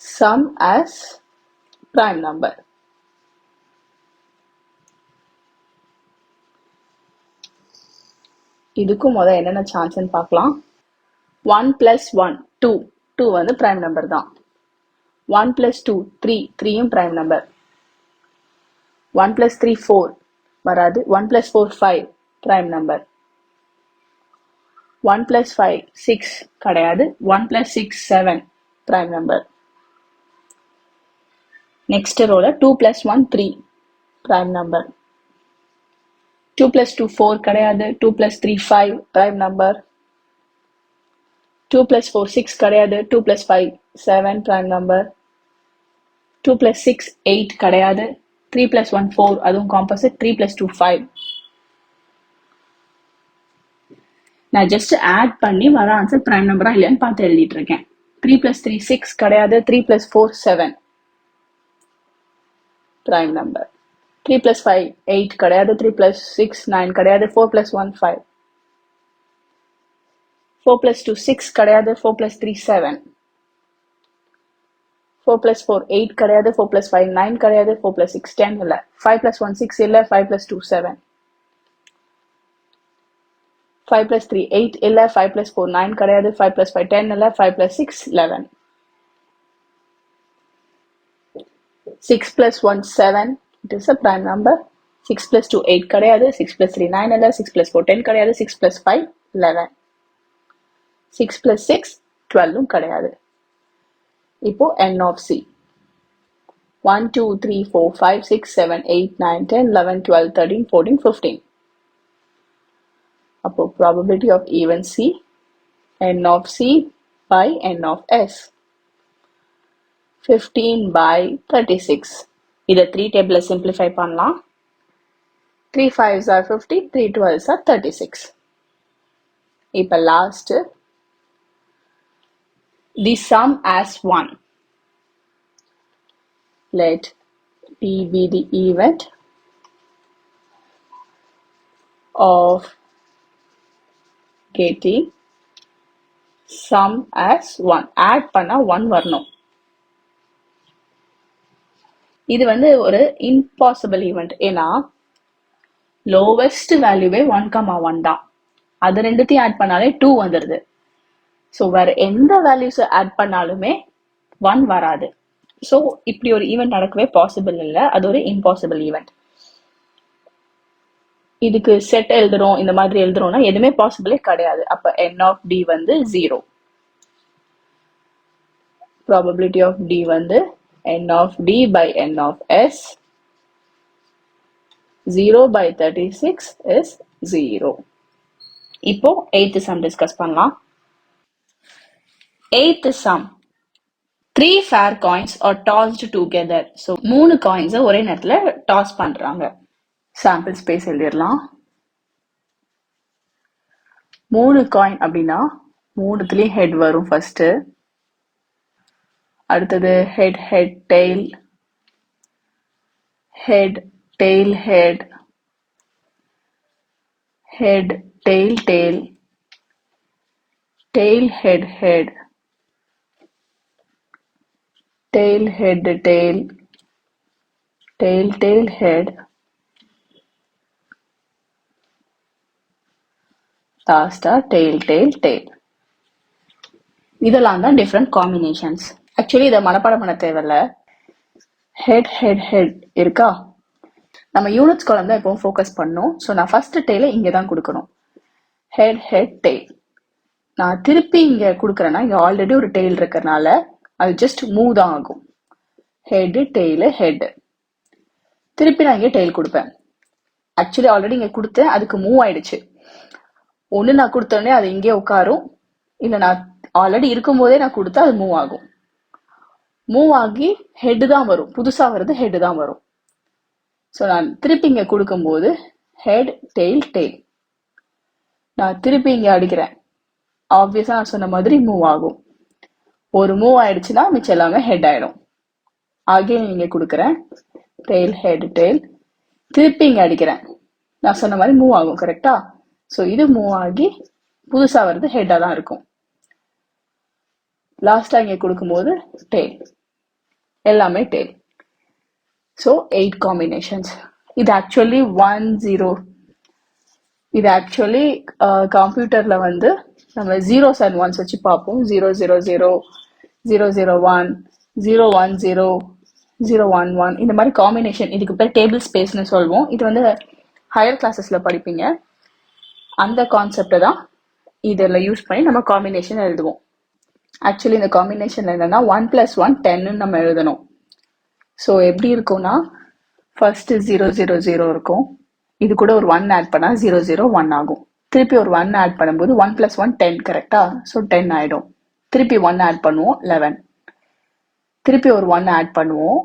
sum as prime number. இதுக்கும் முதல் என்னென்ன சான்ஸ்ன்னு பார்க்கலாம். 1 plus 1 2. 2 வந்து prime number தான். 1 plus 2 3. 3யும் பிரைம் நம்பர். 1 plus 3 4 வராது. 1 plus 4 5 பிரைம் நம்பர். 1 plus 5 6 கிடையாது. 1 plus 6 7 பிரைம் நம்பர். நெக்ஸ்ட் ரோல 2 plus 1 3 பிரைம் நம்பர். 2 plus 2 4 கிடையாது. 2 plus 3 5 prime number. 2 plus 4 6 கிடையாது. 2 plus 5 7 prime number. 2 plus 6 8 கிடையாது. 3 plus 1 4, அதுவும் காம்போசிட். 3 plus 2 5. நான் ஜஸ்ட் ஆட் பண்ணி வர ஆன்சர் பிரைம் நம்பரா இல்லையான்னு பார்த்து எழுதிட்டு இருக்கேன். 3 plus 3 6 கிடையாது. 3 plus 4 7 prime number. 3 plus 5 8 கிடையாது, 3 plus 6 9 கிடையாது, 4 plus 1 5, 4 plus 2 6 கிடையாது, 4 plus 3 7, 4 plus 4 8 கிடையாது, 4 plus 5 9 கிடையாது, 4 plus 6 10 இல்ல, 5 plus 1 6 இல்ல, 5 plus 2 7, 5 plus 3 8 இல்ல, 5 plus 4 9 கிடையாது, 5 plus 5 10 இல்ல, 5 plus 6 11, 6 plus 1 7, it is a prime number. 6 plus 2 8 கிடையாது, 6 plus 3 9 இல்ல, 6 plus 4 10 கிடையாது, 6 plus 5 11, 6 plus 6 12 கிடையாது. இப்போ n of c 1 2 3 4 5 6 7 8 9 10 11 12 13 14 15. அப்போ probability of even c n of c by n of s 15 by 36. இதை 3 டேபிள்ல simplify பண்ணலாம். 3 5s are 50, 3 12s are 36. இப்போ last the sum as 1. Let p be the event of getting sum as 1. add பண்ணா 1 வரணும். இது வந்து ஒரு impossible event. ஏன்னா lowest வேல்யூவே 1,1 தான். அது ரெண்டுத்தையும் ஆட் பண்ணாலே 2 வந்துடுது. ஸோ வேற எந்த வேல்யூஸ் ஆட் பண்ணாலுமே 1 வராது. ஸோ இப்படி ஒரு ஈவெண்ட் நடக்கவே பாசிபிள் இல்லை. அது ஒரு இம்பாசிபிள் ஈவெண்ட். இதுக்கு செட் எழுதுறோம், இந்த மாதிரி எழுதுறோம்னா எதுவுமே பாசிபிளே கிடையாது. அப்ப n of d வந்து 0. ப்ராபபிலிட்டி ஆஃப் d வந்து n of d by n of s 0 by 36 is 0. இப்போ 8th sum டிஸ்கஸ் பண்ணலாம். 8th sum 3 fair coins are tossed together. So 3 coins ஒரே நேரத்துல டாஸ் பண்றாங்க. சாம்பிள் ஸ்பேஸ் எழுதிடலாம். 3 காயின் அப்படின்னா 3த்துலயும் head வரும் ஃபர்ஸ்ட். அடுத்தது head head tail, head tail head, head tail tail, tail head head, tail head tail, tail tail head, last tail tail tail. இதெல்லாம் தான் different combinations. Actually இதை மனப்பாடம் பண்ண தேவையில்ல. ஹெட் ஹெட் ஹெட் இருக்கா, நம்ம யூனிட்ஸ் காலம் தான் எப்பவும் ஃபோக்கஸ் பண்ணணும். ஸோ நான் ஃபர்ஸ்ட் டெய்லை இங்கே தான் கொடுக்கணும். Head head tail. நான் திருப்பி இங்கே கொடுக்குறேன்னா இங்கே ஆல்ரெடி ஒரு டெய்ல் இருக்கிறனால அது ஜஸ்ட் மூவ் தான் ஆகும். Head tail head. திருப்பி நான் இங்கே டெய்ல் கொடுப்பேன். ஆக்சுவலி ஆல்ரெடி இங்கே கொடுத்தேன், அதுக்கு மூவ் ஆயிடுச்சு. ஒன்று நான் கொடுத்தோடனே அது இங்கே உட்காரும், இல்லை நான் ஆல்ரெடி இருக்கும்போதே நான் கொடுத்தா அது மூவ் ஆகும். மூவ் ஆகி ஹெட் தான் வரும், புதுசாக வருது ஹெட் தான் வரும். ஸோ நான் திருப்பி இங்கே கொடுக்கும்போது ஹெட் டெய்ல் டெய்ல். நான் திருப்பி இங்கே அடிக்கிறேன், ஆப்வியஸாக நான் சொன்ன மாதிரி மூவ் ஆகும். ஒரு மூவ் ஆயிடுச்சுன்னா மிச்சம் எல்லாமே ஹெட் ஆயிடும். அகைன் இங்கே கொடுக்குறேன், டெய்ல் ஹெட் டெய்ல். திருப்பி இங்கே அடிக்கிறேன், நான் சொன்ன மாதிரி மூவ் ஆகும். கரெக்டா? ஸோ இது மூவ் ஆகி புதுசாக வருது ஹெட்டாக தான் இருக்கும். லாஸ்டாக இங்கே கொடுக்கும்போது டெய்ல், எல்லாமே டெய்ல். So 8 combinations. இது ஆக்சுவலி 1 0. இது ஆக்சுவலி கம்ப்யூட்டரில் வந்து நம்ம 0s and 1s வச்சு பார்ப்போம். 0 0 0, 0 0 1, 0 1 0, 0 1 1, இந்த மாதிரி காம்பினேஷன். இதுக்கு பேர் டேபிள் ஸ்பேஸ்னு சொல்லுவோம். இது வந்து ஹையர் கிளாஸஸில் படிப்பீங்க. அந்த கான்செப்டை தான் இதில் யூஸ் பண்ணி நம்ம காம்பினேஷன் எழுதுவோம். ஆக்சுவலி இந்த காம்பினேஷன் என்னன்னா 1 + 1 10ன்னு நம்ம எழுதணும். ஸோ எப்படி இருக்கும்னா ஃபர்ஸ்ட் 0 0 0 இருக்கும், இது கூட ஒரு 1 ஆட் பண்ணா 0 0 1 ஆகும். திருப்பி ஒரு 1 ஆட் பண்ணும்போது 1 + 1 10. கரெக்டா? ஸோ 10 ஆயிடும். திருப்பி 1 ஆட் பண்ணுவோம் 11. திருப்பி ஒரு 1 ஆட் பண்ணுவோம்.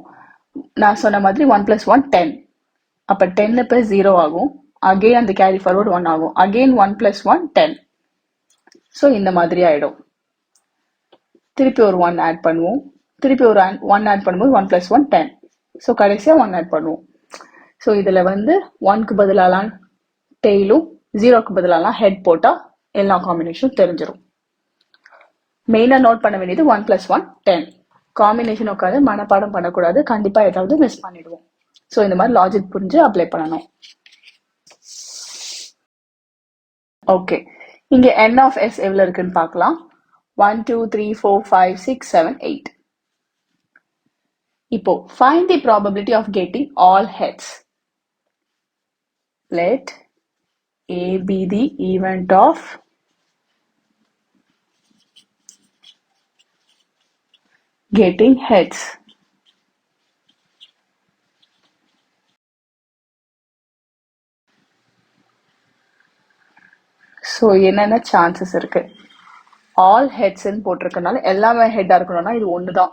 நான் சொன்ன மாதிரி 1 + 1 10. அப்போ 10 இப்போ 0 ஆகும். அகெயின் அந்த கேரி ஃபார்வர்ட் 1 ஆகும். அகெயின் 1 + 1 10. ஸோ இந்த மாதிரி ஆயிடும். திருப்பி ஒரு 1 ஆட் பண்ணுவோம். திருப்பி ஒரு 1 ஆட் பண்ணும்போது 1 + 1 10. ஸோ கடைசியாக 1 ஆட் பண்ணுவோம். ஸோ இதில் வந்து 1க்கு பதிலாலாம் டெய்லும் 0க்கு பதிலாலாம் ஹெட் போட்டால் எல்லா காம்பினேஷனும் தெரிஞ்சிடும். மெயினாக நோட் பண்ண வேண்டியது 1 + 1 10. காம்பினேஷன் உட்காந்து மனப்பாடம் பண்ணக்கூடாது, கண்டிப்பாக ஏதாவது மிஸ் பண்ணிடுவோம். ஸோ இந்த மாதிரி லாஜிக் புரிஞ்சு அப்ளை பண்ணணும். ஓகே, இங்க n of s எவ்வளவு இருக்குன்னு பார்க்கலாம். 1 2 3 4 5 6 7 8. இப்போ find the probability of getting all heads. Let A be the event of getting heads. So என்னென்ன சான்சஸ் இருக்கு? ஆல் ஹெட்ஸ்ன்னு போட்டிருக்கனால எல்லாமே ஹெட்டா இருக்கணும்னா இது ஒன்று தான்.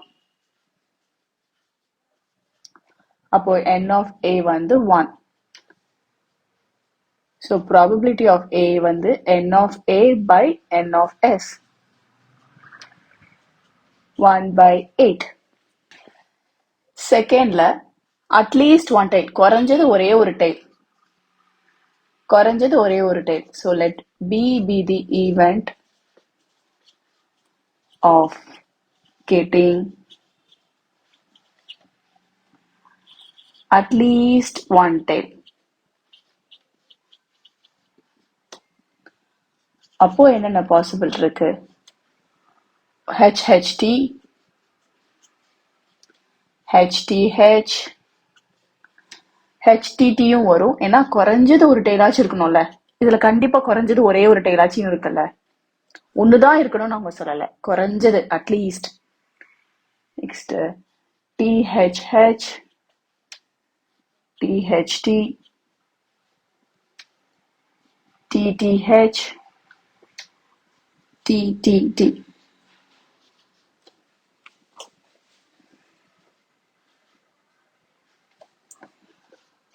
அப்போ n of a வந்து 1. ஸோ ப்ராபபிலிட்டி ஆஃப் a வந்து n of a by n of s, 1/8. செகண்ட்ல அட்லீஸ்ட் ஒன் டைல், குறைஞ்சது ஒரே ஒரு டைல், குறைஞ்சது ஒரே ஒரு tile. So let b be the event of getting at least one tail. அப்போ என்னென்ன பாசிபிள் இருக்கு? HHT, HTH, HTTயும் வரும். ஏன்னா குறைஞ்சது ஒரு டெய்லாச்சும் இருக்கணும்ல. இதுல கண்டிப்பா குறைஞ்சது ஒரே ஒரு டெய்லாச்சும் இருக்குல்ல. ஒண்ணுதான் இருக்கணும்னு அவங்க சொல்லல, குறைஞ்சது at least. Next THH, THT, TTH, TTT.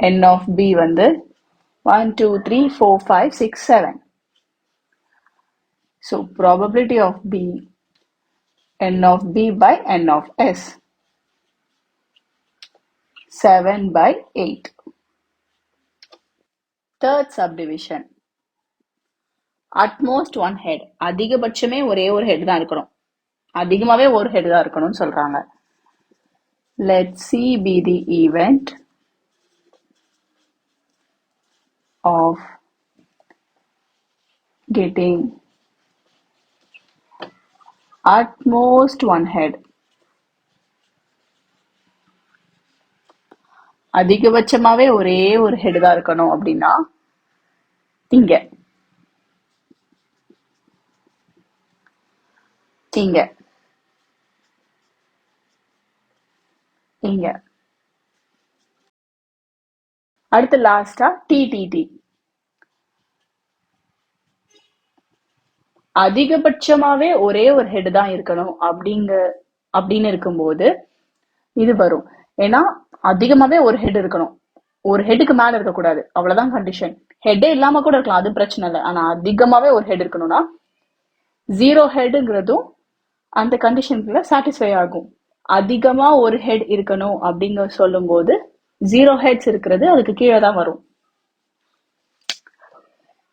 n of b வந்து 1 2 3 4 5 6 7. So probability of b, n of b by n of s, 7/8. Third subdivision, at most one head. அதிகபட்சமே ஒரே ஒரு ஹெட் தான் இருக்கணும், அதிகமாவே ஒரு ஹெட் தான் இருக்கணும்னு சொல்றாங்க. Let c be the event of getting at most one head. அதிகபட்சமாவே ஒரே ஒரு ஹெட் தான் இருக்கணும் அப்படின்னா இங்க இங்க இங்க. அடுத்து லாஸ்டா TTT. அதிகபட்சமாவே ஒரே ஒரு ஹெட் தான் இருக்கணும் அப்படின்னு இருக்கும்போது இது வரும். ஏன்னா அதிகமாவே ஒரு ஹெட் இருக்கணும், ஒரு ஹெட்டுக்கு மேல இருக்கக்கூடாது, அவ்வளவுதான் கண்டிஷன். ஹெட்டே இல்லாம கூட இருக்கலாம், அது பிரச்சனை இல்லை. ஆனா அதிகமாவே ஒரு ஹெட் இருக்கணும்னா 0 ஹெட்ங்கிறதும் அந்த கண்டிஷனுக்குள்ள சாட்டிஸ்ஃபை ஆகும். அதிகமா ஒரு ஹெட் இருக்கணும் அப்படிங்க சொல்லும் போது 0 ஹெட்ஸ் இருக்கிறது அதுக்கு கீழே தான் வரும்.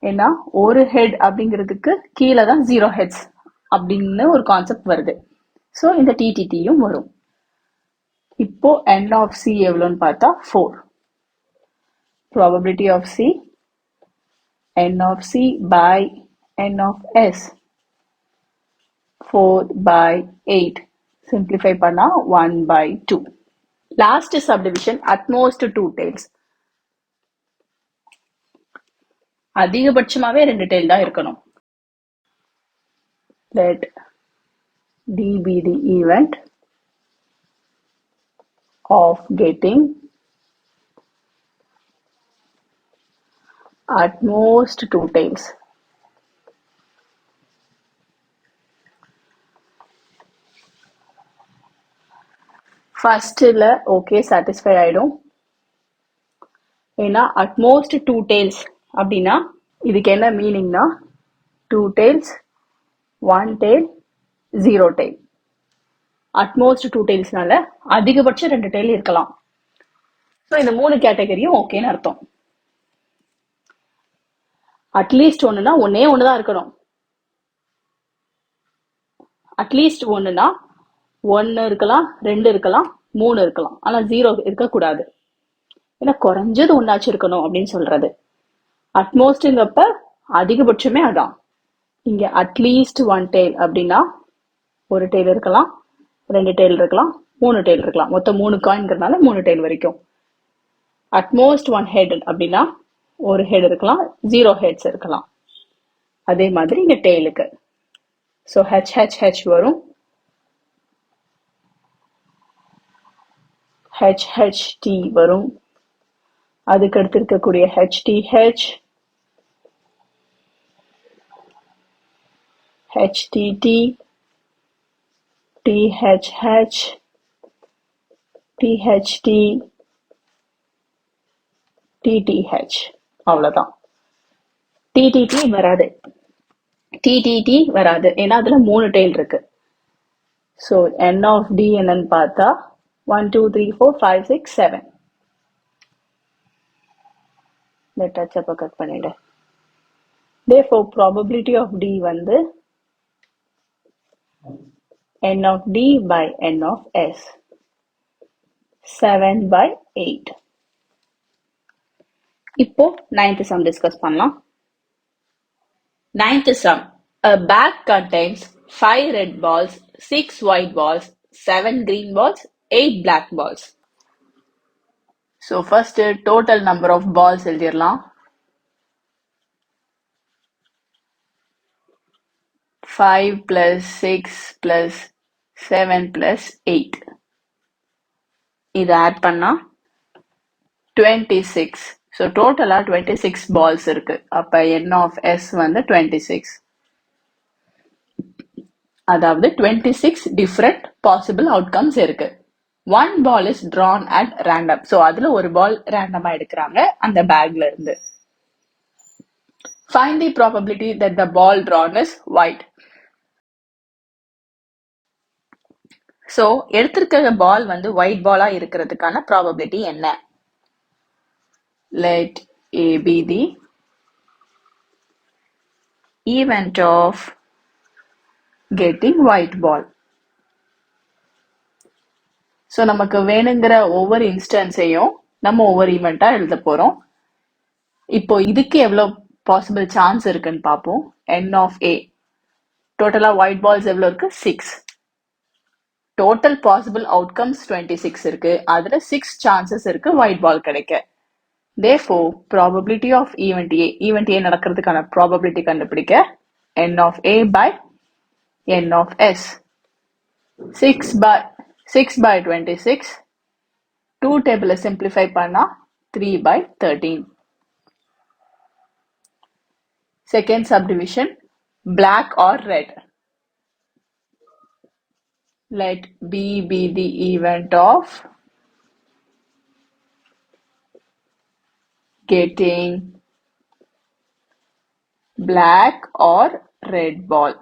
ஏன்னா ஒரு ஹெட் அப்படிங்கிறதுக்கு கீழே தான் 0 ஹெட்ஸ் அப்படின்னு ஒரு கான்செப்ட் வருது. ஸோ இந்த TTTயும் வரும். இப்போ n of c எவ்வளோன்னு பார்த்தா 4. Probability of c, n of c by n of s, 4/8. Simplify பண்ணா 1/2. Last subdivision, at most 2 tails. அதிகபட்சமாவே 2 tail தான் இருக்கணும். Let d be the event of getting at most 2 tails. ஃபர்ஸ்ட்ல ஓகே சாட்டிஸ்ஃபை ஆயிடும். ஏன்னா utmost 2 tails அப்படின்னா இதுக்கு என்ன மீனிங்னா 2 tails, 1 tail, 0 tail. அட்மோஸ்ட் 2 tailsனால அதிகபட்சம் 2 tail இருக்கலாம். ஸோ இந்த 3 கேட்டகரியும் ஓகேன்னு அர்த்தம். அட்லீஸ்ட் ஒண்ணுனா ஒன்னே ஒண்ணுதான் இருக்கணும். அட்லீஸ்ட் ஒண்ணுனா 1 இருக்கலாம், 2 இருக்கலாம், 3 இருக்கலாம். ஆனா 0 இருக்கக்கூடாது. ஏன்னா குறைஞ்சது ஒன்னாச்சும் இருக்கணும் அப்படின்னு சொல்றது. அட்மோஸ்ட்ங்கிறப்ப அதிகபட்சமே அதான். இங்க அட்லீஸ்ட் 1 டெய்ல் அப்படின்னா 1 டெய்ல் இருக்கலாம், 2 டெய்ல் இருக்கலாம், 3 டெய்ல் இருக்கலாம். மொத்தம் 3 காயின்ங்கிறதுனால 3 டெய்ல் வரைக்கும். அட்மோஸ்ட் 1 ஹெட் அப்படின்னா 1 ஹெட் இருக்கலாம், 0 ஹெட்ஸ் இருக்கலாம். அதே மாதிரி இங்க டெய்லுக்கு. ஸோ ஹெச் வரும், ஹெச்டி வரும், அதுக்கு அடுத்து இருக்கக்கூடிய HDH, HDT, THH, DHT, DTH. அவ்வளவுதான். டிடிடி வராது. டிடிடி வராது ஏன்னா அதுல 3 டெய்ல் இருக்கு. ஸோ என் ஆஃப் டி என்னன்னு பார்த்தா 1 2 3 4 5 6 7. இந்த டச் அப்ப கட் பண்ணிடு. Therefore probability of D வந்து n of D by n of S 7/8. இப்போ 9th sum discuss பண்ணலாம். 9th sum. A bag contains 5 red balls, 6 white balls, 7 green balls, 8 black balls. So first total number of balls எழுதிடலாம். 5 plus 6 plus 7 plus 8. இது add பண்ணா 26. So டோட்டலா 26 balls இருக்கு. அப்ப n of s வந்து 26. அதாவது 26 different possible outcomes இருக்கு. 1 ball is drawn at random. So அதுல ஒரு பால் ரேண்டமா எடுக்கிறாங்க அந்த பேக்ல இருந்து. Find the probability that the ball drawn is white. So எடுத்திருக்கிற பால் வந்து ஒயிட் பாலா இருக்கிறதுக்கான ப்ராபபிலிட்டி என்ன? Let A be the event of getting white ball. So நமக்கு வேணுங்கிற ஒவ்வொரு இன்ஸ்டன்ஸையும் நம்ம ஒவ்வொரு ஈவெண்ட்டா எழுத போறோம். இப்போ இதுக்கு எவ்வளவு பாசிபிள் சான்ஸ் இருக்குன்னு பார்ப்போம். n of A. டோட்டலா ஒயிட் பால்ஸ் எவ்வளவு இருக்கு? 6. டோட்டல் பாசிபிள் அவுட்கம்ஸ் 26 இருக்கு. அதுல 6 சான்சஸ் இருக்கு ஒயிட் பால் கிடைக்க. Therefore, probability of event A. Event A நடக்கிறதுக்கான probability கண்டுபிடிக்க n of A by n of S. 6 by 26. 2 டேபிள simplify பண்ணா 3 by 13. Second subdivision, black or red. Let B be the event of getting black or red ball.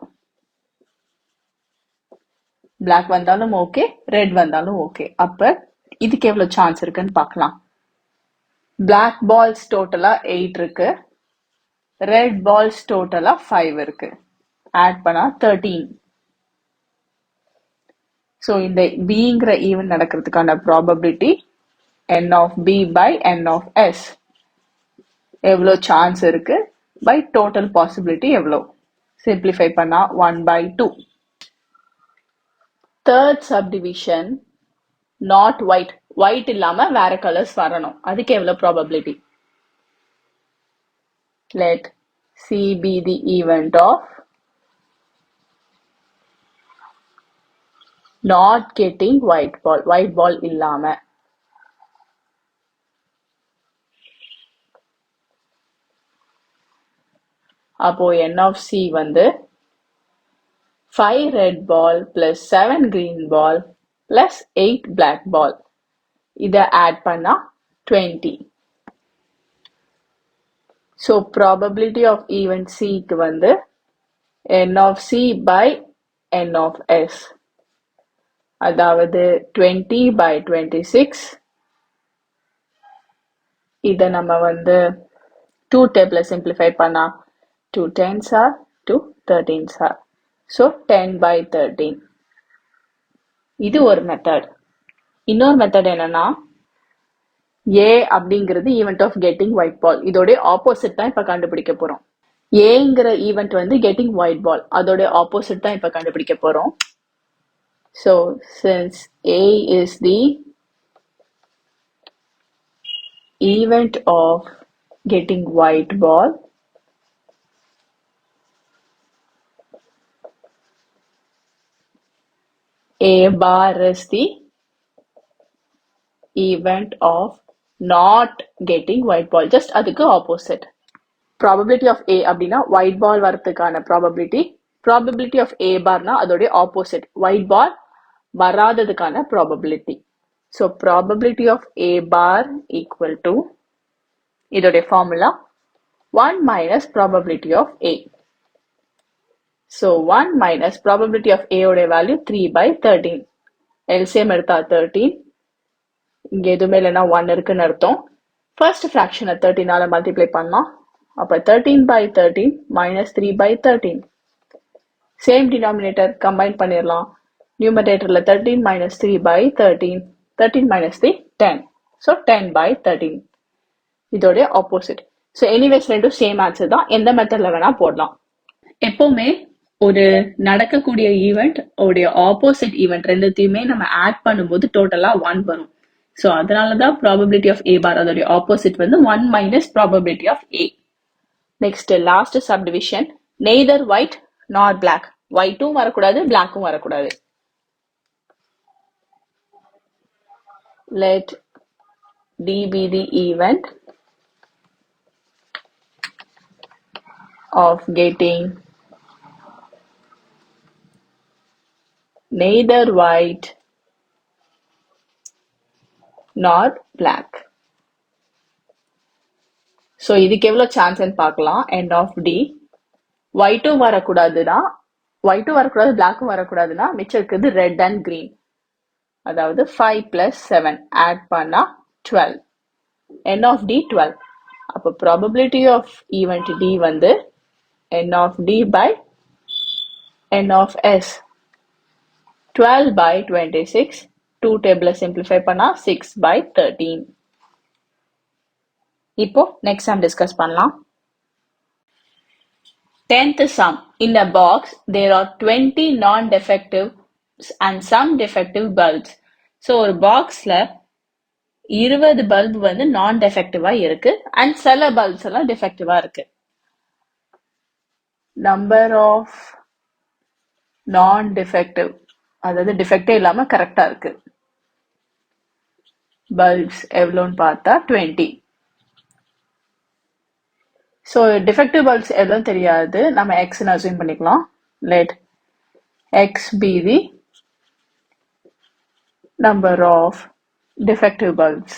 Black வந்தாலும் okay, red வந்தாலும் okay. அப்ப இதுக்கு எவ்வளவு chance இருக்குன்னு பார்க்கலாம். Black balls டோட்டலா 8 இருக்கு, ரெட் பால்ஸ் டோட்டலா 5 இருக்கு. ஆட் பண்ணா 13. ஸோ இந்த பிங்கிற ஈவென்ட் நடக்கிறதுக்கான probability n of B by n of S. எவ்வளோ சான்ஸ் இருக்கு பை டோட்டல் பாசிபிலிட்டி எவ்வளோ? சிம்பிளிஃபை பண்ணா 1/2. Third subdivision, not white. White இல்லாம வேற கலர்ஸ் வரணும். அதுக்கு எவ்வளவு probability? Let C be the event of not getting white ball. White ball இல்லாம. அப்போ n of C வந்து 5 red ball plus 7 green ball plus 8 black ball. இதை ஆட் பண்ணா 20. So probability of event C க்கு வந்து n of C by n of S. அதாவது 20 by 26 இதை நம்ம வந்து 2 டேபிள சிம்பிளிஃபை பண்ணா 2 10s are 2 13s are. So 10 by 13. இது ஒரு மெத்தட். இன்னொரு மெத்தட் என்னன்னா ஏ அப்படிங்கிறது event of getting white ball. இதோட ஆப்போசிட் தான் இப்ப கண்டுபிடிக்க போறோம். ஏங்கிற ஈவெண்ட் வந்து கெட்டிங் ஒயிட் பால், அதோட ஆப்போசிட் தான் இப்ப கண்டுபிடிக்க போறோம். So since A is the event of getting white ball, A bar is the event of not getting white ball. Just அதுக்கு opposite. Probability of A அப்படின்னா white ball வரதுக்கான probability. Probability of A barனா அதோட opposite. White ball வராததுக்கான probability. So probability of A bar equal to இதோட formula 1 minus probability of A. So 1 minus probability of A ஓட value 3 by 13. LCM எடுத்தா 13. இங்க எதுவுமே இல்லைன்னா 1 இருக்குன்னு அர்த்தம். ஃபர்ஸ்ட் ஃப்ராக்ஷனை 13ஆல மல்டிப்ளை பண்ணலாம். அப்ப 13 by 13 minus 3 by 13. Same denominator combine பண்ணிடலாம். நியூமரேட்டர்ல 13 minus 3 by 13. 13 minus 3 10. So 10 by 13. இதோட ஆப்போசிட். ஸோ எனிவேஸ் ரெண்டும் சேம் ஆன்சர் தான். எந்த மெத்தட்ல வேணா போடலாம். எப்பவுமே ஒரு நடக்கக்கூடிய ஈவெண்ட் உடைய ஆப்போசிட் ஈவெண்ட் ரெண்டுத்தையுமே நம்ம ஆட் பண்ணும்போது டோட்டலா 1 வரும். ஸோ அதனாலதான் ப்ராபபிலிட்டி ஆஃப் ஏ பார் அதோடைய ஆப்போசிட் வந்து 1 minus probability of A. Next last subdivision, neither white nor black. ஒயிட்டும் வரக்கூடாது, பிளாக்கும் வரக்கூடாது. Let D be the event of getting neither white nor black. So இதுக்கு எவ்வளவு சான்ஸ்ன்னு பார்க்கலாம். End of D. ஒயிட்டும் வரக்கூடாதுன்னா, ஒயிட்டும் வரக்கூடாது, பிளாக்கும் வரக்கூடாதுன்னா மிச்சம் இருக்குது ரெட் அண்ட் கிரீன். அதாவது 5 plus 7 ஆட் பண்ணா 12. N of D 12. அப்போ probability of event D வந்து N of D by N of S. 12 by 26. 2 டேபிள simplify பண்ணா 6 by 13. இப்போ நெக்ஸ்ட் சம் டிஸ்கஸ் பண்ணலாம். 10th sum. In the box, there are 20 non-defective and some defective bulbs. So ஒரு பாக்ஸ்ல 20 bulb வந்து நான் டெஃபெக்டிவா இருக்கு and சில பல்ப்ஸ் எல்லாம் டெஃபெக்டிவா இருக்கு. நம்பர் ஆஃப் நான் டிஃபெக்டிவ், அதாவது டிஃபெக்டே இல்லாம கரெக்டா இருக்கு பல்ப்ஸ் எவ்வளோன்னு பார்த்தா 20. ஸோ டிஃபெக்டிவ் பல்ப்ஸ் எவ்வளோன்னு தெரியாது, நம்ம எக்ஸ்ன்னு அசூம் பண்ணிக்கலாம். Let X be the number of defective bulbs.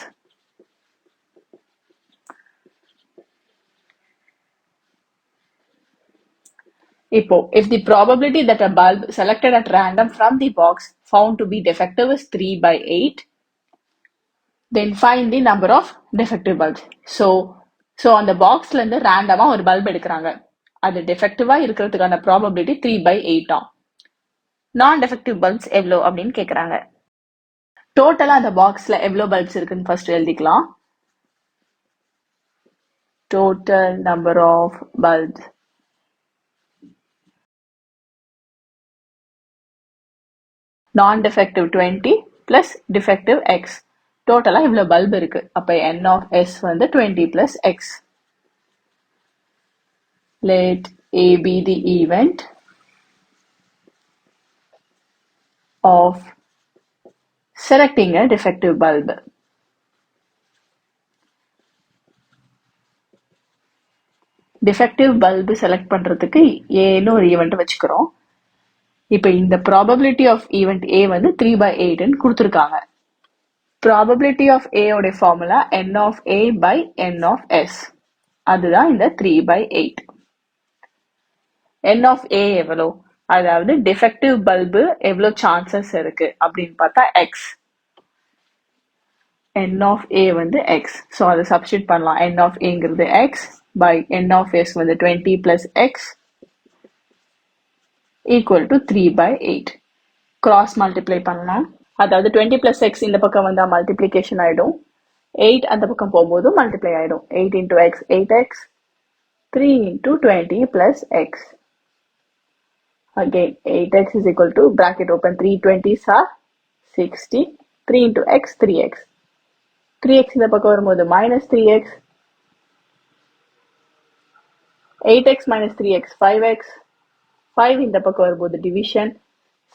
இப்போ if the probability that a bulb selected at random from the box found to be defective is 3 by 8, then find the number of defective bulbs. So அந்த பாக்ஸ்ல இருந்து ரேண்டமா ஒரு bulb எடுக்கிறாங்க, அது டிஃபெக்டிவா இருக்கிறதுக்கான probability 3 by 8 ஆம். நான் டெஃபெக்டிவ் பல்ப்ஸ் எவ்வளோ அப்படின்னு கேட்குறாங்க. டோட்டலா அந்த பாக்ஸ்ல எவ்வளோ பல்ப்ஸ் இருக்குன்னு ஃபர்ஸ்ட் எழுதிக்கலாம். டோட்டல் நம்பர் ஆஃப் பல்ப்ஸ் நான் டெஃபெக்டிவ் 20 பிளஸ் டிஃபெக்டிவ் எக்ஸ். டோட்டலா இவ்வளோ பல்ப் இருக்கு. அப்ப n of s வந்து 20 plus x. Let A be the event of selecting a defective bulb. Defective bulb select பண்றதுக்கு ஏன்னு ஒரு ஈவெண்ட் வச்சுக்கிறோம். இப்போ இந்த ப்ராபபிலிட்டி ஆஃப் ஈவெண்ட் ஏ வந்து 3 by 8ன்னு கொடுத்துருக்காங்க. ப்ராபபிலிட்டி ஆஃப் ஏ உடைய formula n of a by n of s. அதுதான் இந்த 3 by 8. n of a எவ்வளோ, அதாவது டிஃபெக்டிவ் பல்பு எவ்வளோ சான்சஸ் இருக்கு அப்படின்னு பார்த்தா x. n of a வந்து x. ஸோ அதை சப்ஸ்டியூட் பண்ணலாம். n of aங்கிறது x by n of s வந்து 20 plus x equal to 3 by 8. Cross multiply பண்ணலாம். அதாவது 20 plus x இந்த பக்கம் வந்தா multiplication ஆயிடும். 8 அந்த பக்கம் போகும்போது multiply ஆயிடும். 8 into x 8x, 3 into 20 plus x. Again 8x is equal to bracket open 3 20s are 60. 3 into x 3x. 3x இந்த பக்கம் வரும்போது minus 3x. 8x minus 3x 5x. 5 இந்த பக்கம் வரும்போது division.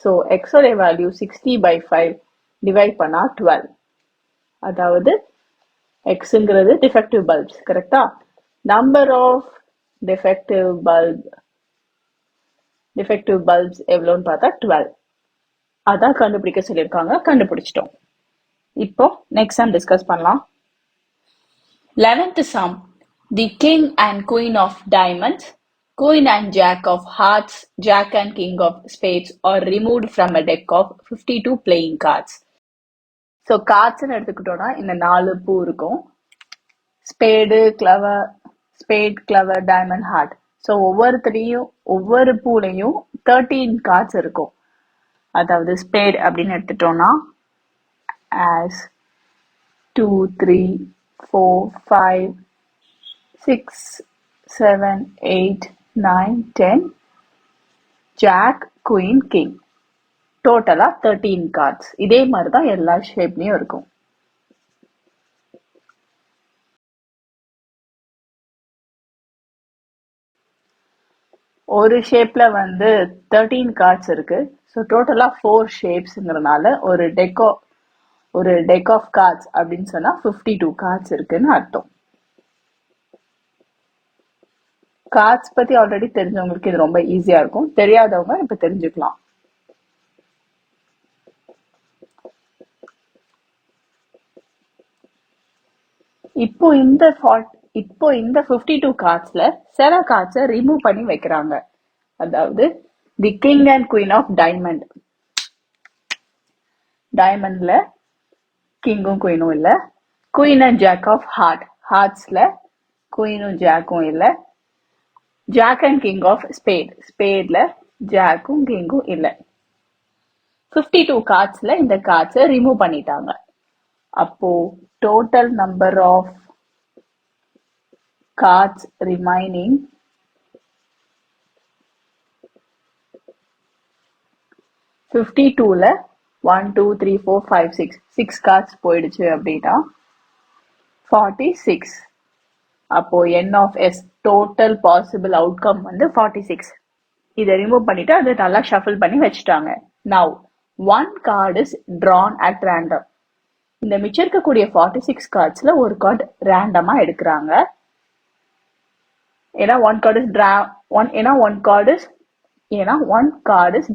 So x ஓட value 60 by 5 divide பண்ணா 12. அதாவது xங்கிறது defective bulbs கரெக்டா? number of defective bulbs எவ்வளோன்னு பார்த்தா 12. அதான் கண்டுபிடிக்க சொல்லியிருக்காங்க, கண்டுபிடிச்சிட்டோம். இப்போ நெக்ஸ்ட் சம் டிஸ்கஸ் பண்ணலாம். 11th sum. The king and queen of diamonds, queen and jack of hearts, jack and king of spades are removed from a deck of 52 playing cards. So கார்ட்ஸ்ன்னு எடுத்துக்கிட்டோம்னா இந்த 4 பூ இருக்கும். Spade, clover, diamond, heart. So ஒவ்வொரு பூலையும் 13 cards இருக்கும். அதாவது spade அப்படின்னு எடுத்துட்டோம்னா as 2 3 4 5 6 7 8 9 10, ஜாக், குயின், கிங், டோட்டலா 13 கார்ட்ஸ். இதே மாதிரி தான் எல்லா ஷேப்லயும் இருக்கும். ஒரு ஷேப்ல வந்து 13 கார்ட்ஸ் இருக்கு. ஸோ டோட்டலா 4 ஷேப்ஸ்ங்கிறதுனால ஒரு டெக் ஆஃப் கார்ட்ஸ் அப்படின்னு சொன்னா 52 கார்ட்ஸ் இருக்குன்னு அர்த்தம். கார்ட்ஸ் பத்தி ஆல்ரெடி தெரிஞ்சவங்களுக்கு இது ரொம்ப ஈஸியா இருக்கும். தெரியாதவங்க இப்ப தெரிஞ்சுக்கலாம். இப்போ இந்த 52 கார்ட்ஸ்ல சில கார்ட்ஸை ரிமூவ் பண்ணி வைக்கிறாங்க. அதாவது the king and queen of டைமண்ட்ல கிங்கும் குயினும் இல்ல. குயின் அண்ட் ஜாக் ஆஃப் ஹார்ட்ஸ்ல குயினும் ஜாக்கும் இல்ல. ஜாக் அண்ட் கிங் ஆஃப் ஸ்பேட்ல ஜாக்கும் கிங்கும் இல்ல. 52 கார்ட்ஸ்ல இந்த கார்ட்ஸை ரிமூவ் பண்ணிட்டாங்க. அப்போ total number of cards remaining 52ல 1 2 3 4 5 6 cards போயிடுச்சு அப்படின்னா 46. அப்போ n of s total possible outcome வந்து 46. இதை ரிமூவ் பண்ணிட்டு அதை நல்லா ஷஃபிள் பண்ணி வச்சுட்டாங்க. Now one card is drawn at random. இந்த மிச்சம் இருக்கக்கூடிய 46 கார்ட்ஸ்ல ஒரு கார்டு ரேண்டமா எடுக்கிறாங்க. ஏன்னா one card is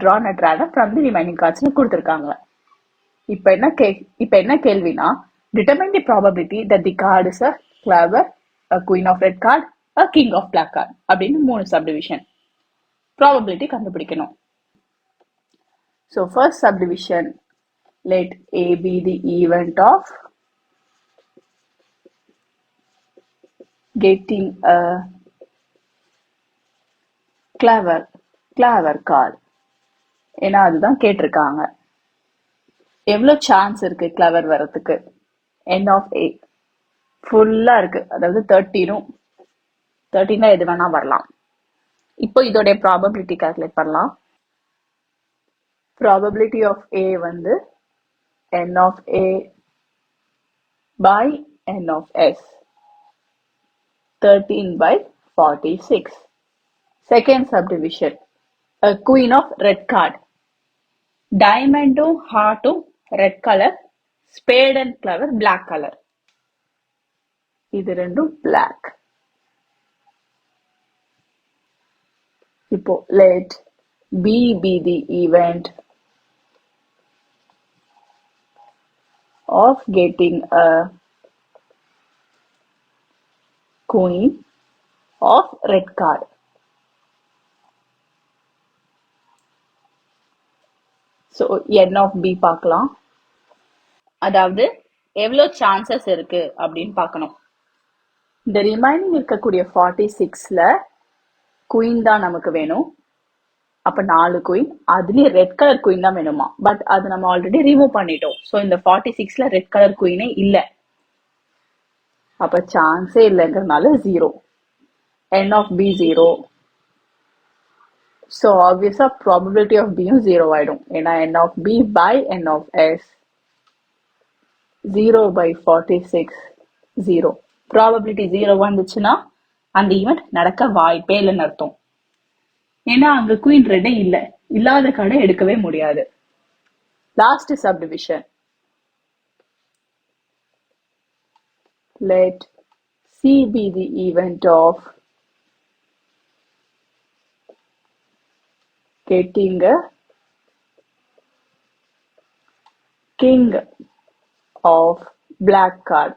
drawn at random from the remaining cards கொடுத்திருக்காங்க. இப்ப என்ன கேள்வினா, determine the probability that the card is a clever, a queen of red card, a king of black card அப்படின்னு 3 subdivision probability கண்டுபிடிக்கணும். So first subdivision, let A be the event of getting a clever card. ஏன்னா அதுதான் கேட்டிருக்காங்க. எவ்வளவு chance இருக்கு clever வரதுக்கு? n of a ஃபுல்லா இருக்கு. அதாவது 13 எது வேணா வரலாம். இப்போ இதோட ப்ராபபிலிட்டி கால்குலேட் பண்ணலாம். ப்ராபபிலிட்டி ஆஃப் a வந்து n of a by n of s, 13 by 46. Second subdivision, a queen of red card. டைமண்டும் ஹார்ட்டும் red colour, spade and clover black colour. இது ரெண்டும் பிளாக். இப்போ let B be the event of getting a queen of red card. So n of B பார்க்கலாம். அதாவது எவ்வளோ chances இருக்கு அப்படின்னு பார்க்கணும். இந்த ரிமைனிங் இருக்கக்கூடிய 46ல குயின் தான் நமக்கு வேணும். அப்ப 4 குயின், அதுலயும் ரெட் கலர் குயின் தான் வேணுமா, பட் அது நம்ம ஆல்ரெடி ரிமூவ் பண்ணிட்டோம். ஸோ இந்த 46ல ரெட் கலர் குயினே இல்ல, அப்ப சான்ஸே இல்லைங்கிறதுனால 0. n of b 0. So obviously probability of பியும் 0 ஆயிடும். ஏன்னா n of b by n of s 0 by 46 0. Probability 0 வந்துச்சுன்னா அந்த ஈவெண்ட் நடக்க வாய்ப்பே இல்லைன்னு அர்த்தம். ஏன்னா அங்க குயின் ரெட்டே இல்ல, இல்லாத கார்டை எடுக்கவே முடியாது. Last subdivision. Let C be the event of getting a king of black card.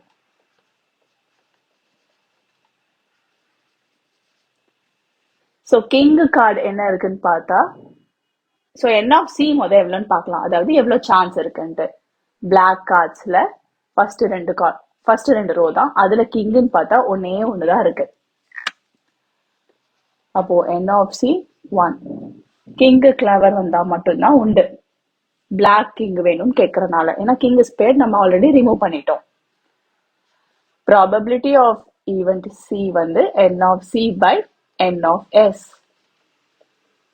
So king card என்ன இருக்குன்னு பார்த்தா, ஸோ n of c எவ்வளோன்னு பார்க்கலாம், அதாவது எவ்வளோ சான்ஸ் இருக்குன்ட்டு. பிளாக் கார்ட்ஸ்ல ஃபர்ஸ்ட் ரெண்டு ரோ தான், அதுல கிங்குன்னு பார்த்தா ஒன்று தான் இருக்கு. அப்போ n of c 1. King clever வந்தா மட்டும்தான் உண்டு. பிளாக் கிங் வேணும்னு கேட்கறதுனால, ஏன்னா கிங் ஸ்பேட் நம்ம ஆல்ரெடி ரிமூவ் பண்ணிட்டோம். ப்ராபபிலிட்டி ஆஃப் ஈவெண்ட் c வந்து n of c by n of s.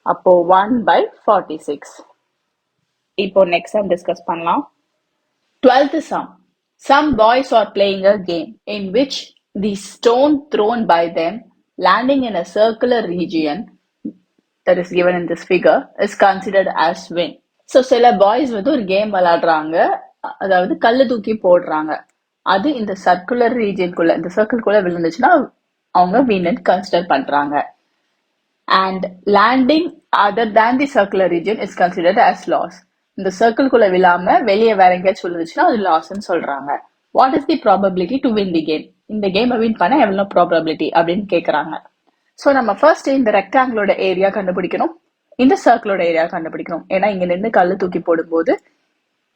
அப்போ 1 by 46. இப்போ நெக்ஸ்ட் சம் டிஸ்கஸ் பண்ணலாம். 12th sum. Some boys are playing a game in which the stone thrown by them landing in a circular region that is given in this figure is considered as win. So சில boys வந்து ஒரு game விளையாடுறாங்க, அதாவது கல்லு தூக்கி போடுறாங்க. அது இந்த சர்க்குலர் ரீஜியனுக்குள்ள, இந்த சர்க்கிள்குள்ள விழுந்துச்சுன்னா அவங்க வின்னு கன்சிடர் பண்றாங்க. And landing other than the circular region is considered as loss. இந்த சர்க்கிள்குள்ள விழாம வெளியே வேற எங்கேயாச்சும் விழுந்துச்சுன்னா அது லாஸ்ன்னு சொல்றாங்க. What is the probability to win the game? இந்த கேமை வின் பண்ண எவ்வளோ ப்ராபபிலிட்டி அப்படின்னு கேட்குறாங்க. ஸோ நம்ம ஃபர்ஸ்ட் இந்த ரெக்டாங்கிளோட ஏரியா கண்டுபிடிக்கணும், இந்த சர்க்கிளோட ஏரியா கண்டுபிடிக்கணும். ஏன்னா இங்க நின்று கல்லு தூக்கி போடும்போது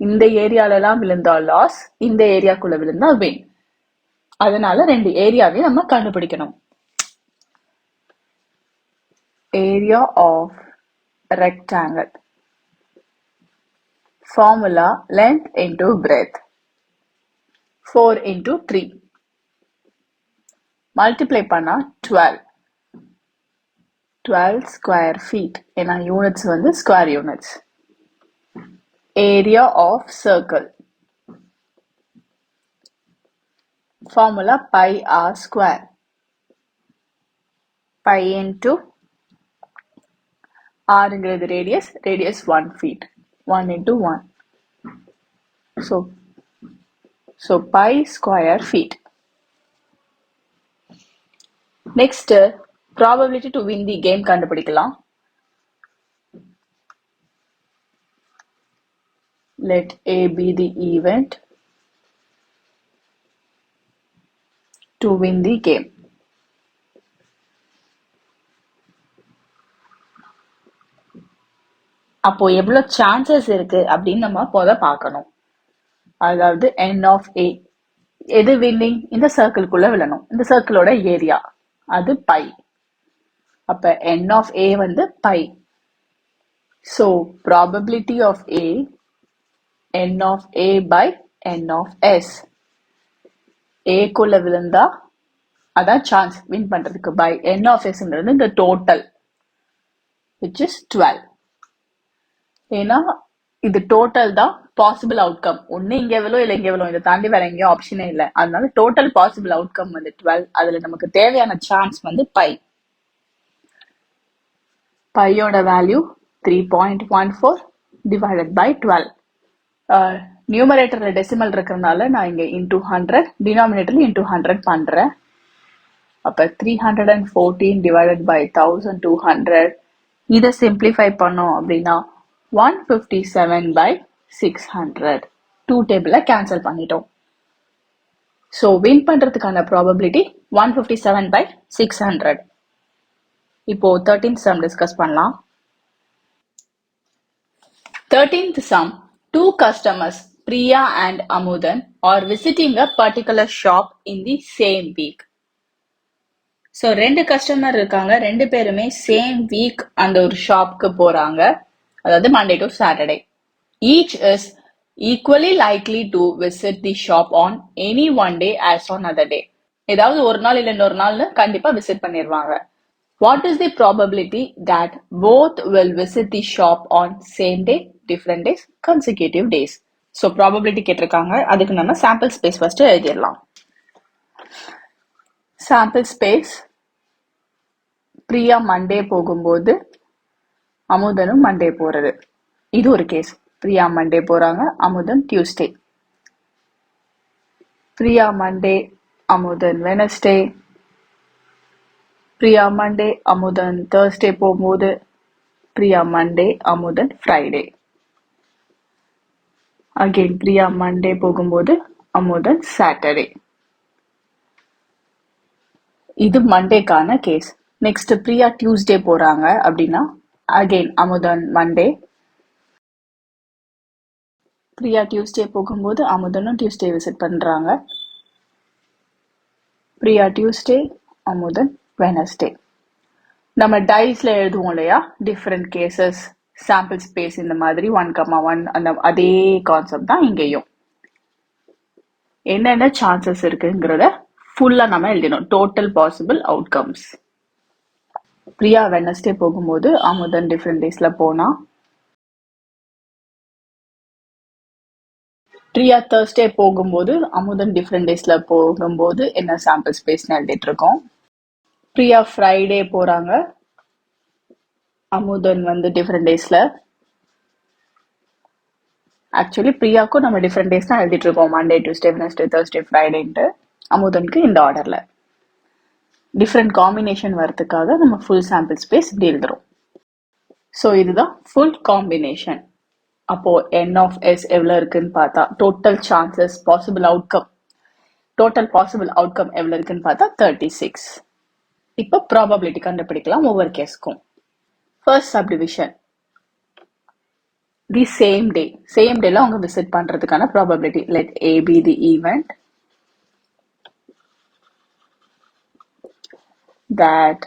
இந்த ஏரியாலலாம் விழுந்தா லாஸ், இந்த ஏரியாக்குள்ள விழுந்தா வின். அதனால ரெண்டு ஏரியாவையும் நம்ம கண்டுபிடிக்கணும். Area of rectangle. Formula length into breadth. 4 into 3. Multiply பண்ணா 12. 12 square feet. ஏன்னா யூனிட்ஸ் வந்து square units. Area of circle. Formula pi r square. Pi into r radius 1 feet. 1 into 1. So pi square feet. Next, probability to win the game கண்டுபிடிக்கலாம். Let A be the event to win the game. அப்போ எவ்வளவு chances இருக்கு அப்படின்னு நம்ம போத பார்க்கணும். அதாவது n of a எது வின்னிங், இந்த சர்க்கிள்குள்ள விழணும், இந்த சர்க்கிளோட ஏரியா அது பை. அப்ப n of a வந்து pi. So probability of a n of a by n of s. ஏக்குள்ள விழுந்தா அதான் சான்ஸ் வின் பண்றதுக்கு, பை n of sன்றது இந்த டோட்டல் which is 12. ஏன்னா இது டோட்டல் தான் பாசிபிள் அவுட்கம். ஒன்னு இங்க எவ்வளோ இல்லை இங்க எவ்வளோ, இதை தாண்டி வேற எங்கேயும் ஆப்ஷனே இல்லை. அதனால டோட்டல் பாசிபிள் அவுட்கம் வந்து 12. அதுல நமக்கு தேவையான சான்ஸ் வந்து பை. பையோட வேல்யூ 3.14 divided by 12. நியூமரேட்டர்ல டெசிமல் இருக்கிறதுனால நான் இங்க இன்டூ 100, டினாமினேட்டர்ல இன்டூ 100 பண்றேன். அப்ப 314 divided by 1200. இதை சிம்பிளிஃபை பண்ணோம் அப்படின்னா 157 by 600. 2 டேபிள கேன்சல் பண்ணிட்டோம். ஸோ வின் பண்றதுக்கான ப்ராபபிலிட்டி 157 by 600. இப்போ 13th sum டிஸ்கஸ் பண்ணலாம். 13th sum. Two customers, Priya and Amudan, or visiting a particular shop in the same week. So 2 customer இருக்காங்க, 2 பேருமே சேம் வீக் அந்த ஒரு ஷாப்க்கு போறாங்க, அதாவது Monday to Saturday. Each is equally likely to visit the shop on any one day as on other day. ஏதாவது ஒரு நாள் இல்லை இன்னொரு நாள்னு கண்டிப்பா விசிட் பண்ணிடுவாங்க. What is the probability that both will visit the shop on same day, different days, consecutive days? So probability கேட்டிருக்காங்க, அதுக்கு நம்ம சாம்பிள் ஸ்பேஸ் ஃபர்ஸ்ட் எழுதிடலாம். சாம்பிள் ஸ்பேஸ், பிரியா மண்டே போகும்போது அமுதனும் மண்டே போறது. இது ஒரு கேஸ். பிரியா மண்டே போறாங்க, Amudhan Tuesday. Priya Monday, Amudhan Wednesday. Priya Monday, Amudhan Thursday போகும்போது. Priya Monday, Amudhan Friday. Again Priya Monday போகும்போது அமுதன் சாட்டர்டே. இது மண்டேக்கான கேஸ். நெக்ஸ்ட் பிரியா டியூஸ்டே போறாங்க அப்படின்னா again Amudhan Monday. Priya Tuesday போகும்போது அமுதனும் டியூஸ்டே விசிட் பண்றாங்க. Priya Tuesday, Amudhan Wednesday. நம்ம டைஸ்ல எழுதுவோம் இல்லையா, டிஃப்ரெண்ட் கேசஸ், சாம்பிள் ஸ்பேஸ், இந்த மாதிரி 1,1 அந்த அதே கான்செப்ட் தான் இங்கேயும். என்னென்ன சான்சஸ் இருக்குங்கிறத ஃபுல்லா நம்ம எழுதணும். Total possible outcomes. Priya Wednesday போகும்போது அமுதன் டிஃப்ரெண்ட் டேஸ்ல போனா. பிரியா தேர்ஸ்டே போகும்போது அமுதன் டிஃப்ரெண்ட் டேஸ்ல போகும்போது என்ன சாம்பிள் ஸ்பேஸ்னு எழுதிட்டு இருக்கோம். பிரியா ஃப்ரைடே போறாங்க, அமுதன் டிஃப்ரெண்ட் டேஸ்ல. ஆக்சுவலி பிரியாவுக்கும் நம்ம டிஃப்ரெண்ட் டேஸ் தான் எழுதிட்டு இருக்கோம், மண்டே, டியூஸ்டே, வெனஸ்டே, தேர்ஸ்டே, ஃப்ரைடேன்ட்டு. அமுதனுக்கு இந்த ஆர்டர்ல. டிஃப்ரெண்ட் காம்பினேஷன் வரதுக்காக நம்ம ஃபுல் சாம்பிள் ஸ்பேஸ் இப்படி எழுதுறோம். ஸோ இதுதான் ஃபுல் காம்பினேஷன். அப்போ என் ஆஃப் எஸ் எவ்வளோ இருக்குன்னு பார்த்தா total chances possible outcome, total possible outcome எவ்வளோ இருக்குன்னு பார்த்தா 36. இப்போ ப்ராபபிலிட்டி கண்டுபிடிக்கலாம் ஒவ்வொரு கேஸ்க்கும். First subdivision, the same day. Same டேல அவங்க விசிட் பண்றதுக்கான probability. Let A B the event that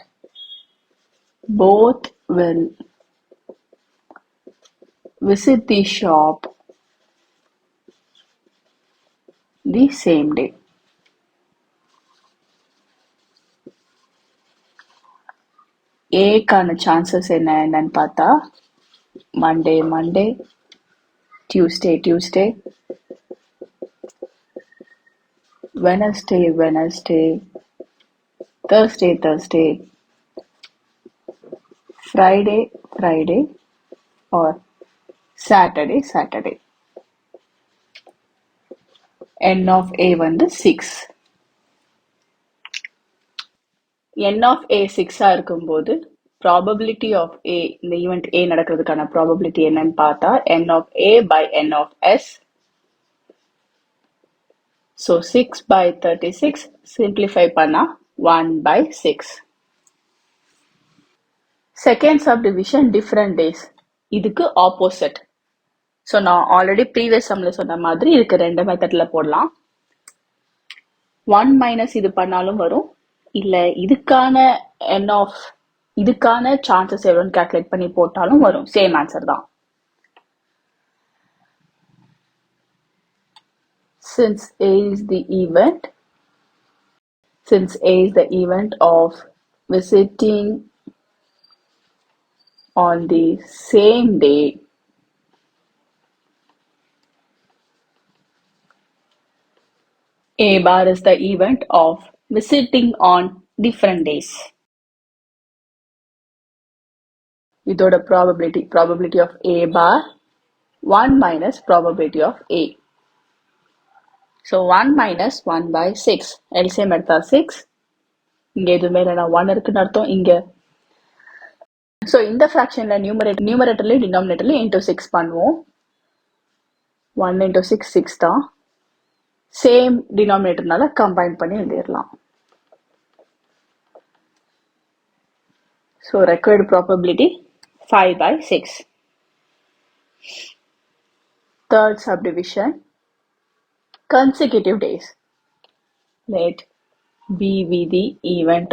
both will visit the shop the same day. ஏக்கான சான்சஸ் என்னன்னு பார்த்தா Monday Monday, Tuesday Tuesday, Wednesday Wednesday, Thursday Thursday, Friday Friday, or Saturday Saturday. N of A 6. N of A 6 இருக்கும்போது probability of A, இந்த event A நடக்கிறதுக்கான probability என்னன்னு பார்த்தா N of A by N of S. So 6 by 36 simplify பண்ணா 1 by 6. Second subdivision different days. இதுக்கு opposite. So நான் already previous சம்ல சொன்ன மாதிரி இதுக்கு 2 மெத்தட்ல போடலாம். 1 மைனஸ் இது பண்ணாலும் வரும், இல்லை இதுக்கான சான்சஸ் எவ்வளோன்னு கால்குலேட் பண்ணி போட்டாலும் வரும். சேம் ஆன்சர் தான். Since A is the event of visiting on the same day, A bar is the event of visiting on different days. இதோட probability of A bar 1 minus probability of A. So 1 minus 1 by 6. LCM எடுத்தா 6. இங்க எதுவுமே இல்லைனா 1 இருக்குன்னு அர்த்தம் இங்க. So இந்த ஃப்ராக்ஷன்ல நியூமரேட்டர்லையும் டினாமினேட்டர்லையும் into 6 பண்ணுவோம். 1 into 6 6 தான். சேம் டினாமினேட்டர்னால கம்பைன் பண்ணி எழுதிடலாம். So required probability 5 by 6. Third subdivision, consecutive days. Let B be the event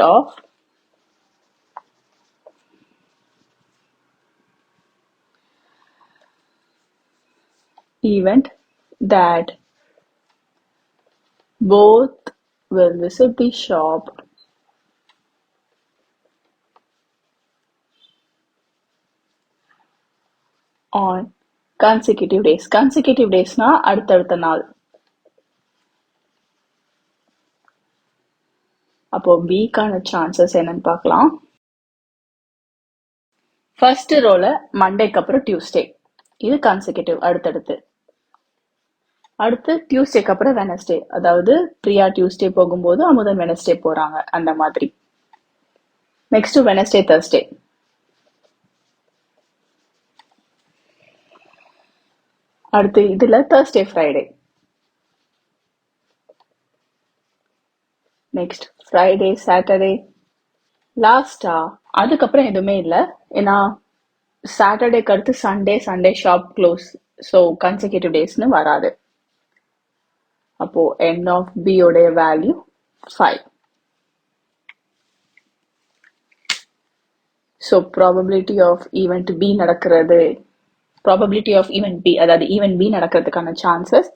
that both will visit the shop on consecutive days. Consecutive daysனா அடுத்தடுத்த நாள். அப்போ Bக்கான சான்சஸ் என்னன்னு பார்க்கலாம். ஃபர்ஸ்ட் ரோல மண்டேக்கு அப்புறம் டியூஸ்டே, இது கன்சிக்யூட்டிவ் அடுத்தடுத்து. அடுத்து டியூஸ்டேக்கு அப்புறம் வெனஸ்டே, அதாவது பிரியா டியூஸ்டே போகும்போது அமுதன் வெனஸ்டே போறாங்க, அந்த மாதிரி. Next Wednesday Thursday. அடுத்து இதுல Thursday Friday. Next Friday Saturday. லாஸ்டா அதுக்கப்புறம் எதுவுமே இல்லை, ஏன்னா சாட்டர்டேக்கு அடுத்து Sunday shop close, so consecutive டேஸ்னு வராது. அப்போ என் ஆஃப் பி உடைய value 5. So probability of event B நடக்கிறது, ப்ராபபிலிட்டி ஆஃப் ஈவெண்ட் பி, அதாவது ஈவெண்ட் பி நடக்கிறதுக்கான chances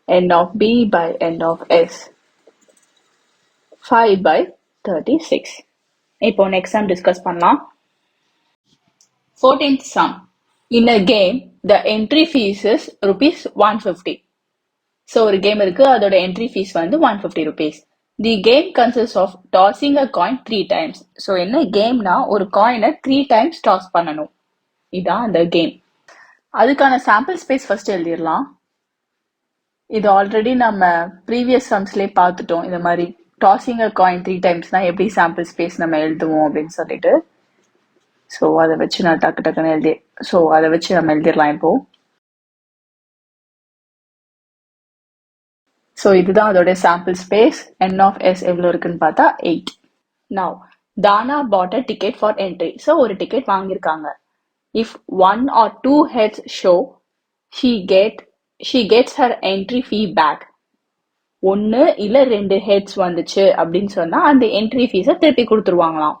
n of b by n of s 5/36. இப்போ நெக்ஸ்ட் சம் டிஸ்கஸ் பண்ணலாம். 14th sum. In a game, the entry fees is rupees 150. So ஒரு game இருக்கு, அதோட entry fees வந்து 150 rupees. The game consist of tossing a coin 3 times. So என்ன கேம்னா ஒரு காயினை 3 times டாஸ் பண்ணணும், இதான் அந்த கேம். அதுக்கான சாம்பிள் ஸ்பேஸ் ஃபர்ஸ்ட் எழுதிடலாம். இது ஆல்ரெடி நம்ம ப்ரீவியஸ் சம்ஸ்லேயே பார்த்துட்டோம், இந்த மாதிரி டாஸிங் அ காயின் 3 timesனா எப்படி சாம்பிள் ஸ்பேஸ் நம்ம எழுதுவோம் அப்படின்னு சொல்லிட்டு. ஸோ அதை வச்சு நான் டக்குன்னு அதை வச்சு நம்ம எழுதிடலாம் இப்போ. ஸோ இதுதான் அதோட sample space. n of s எவ்வளோ இருக்குன்னு பார்த்தா 8. Now, Dana bought a ticket for entry. So ஒரு டிக்கெட் வாங்கியிருக்காங்க. If 1 or 2 heads show, she gets her entry fee back. 1 இல்ல 2 heads வந்துச்சு அப்படின்னு சொன்னா அந்த என்ட்ரி ஃபீஸை திருப்பி கொடுத்துருவாங்களாம்.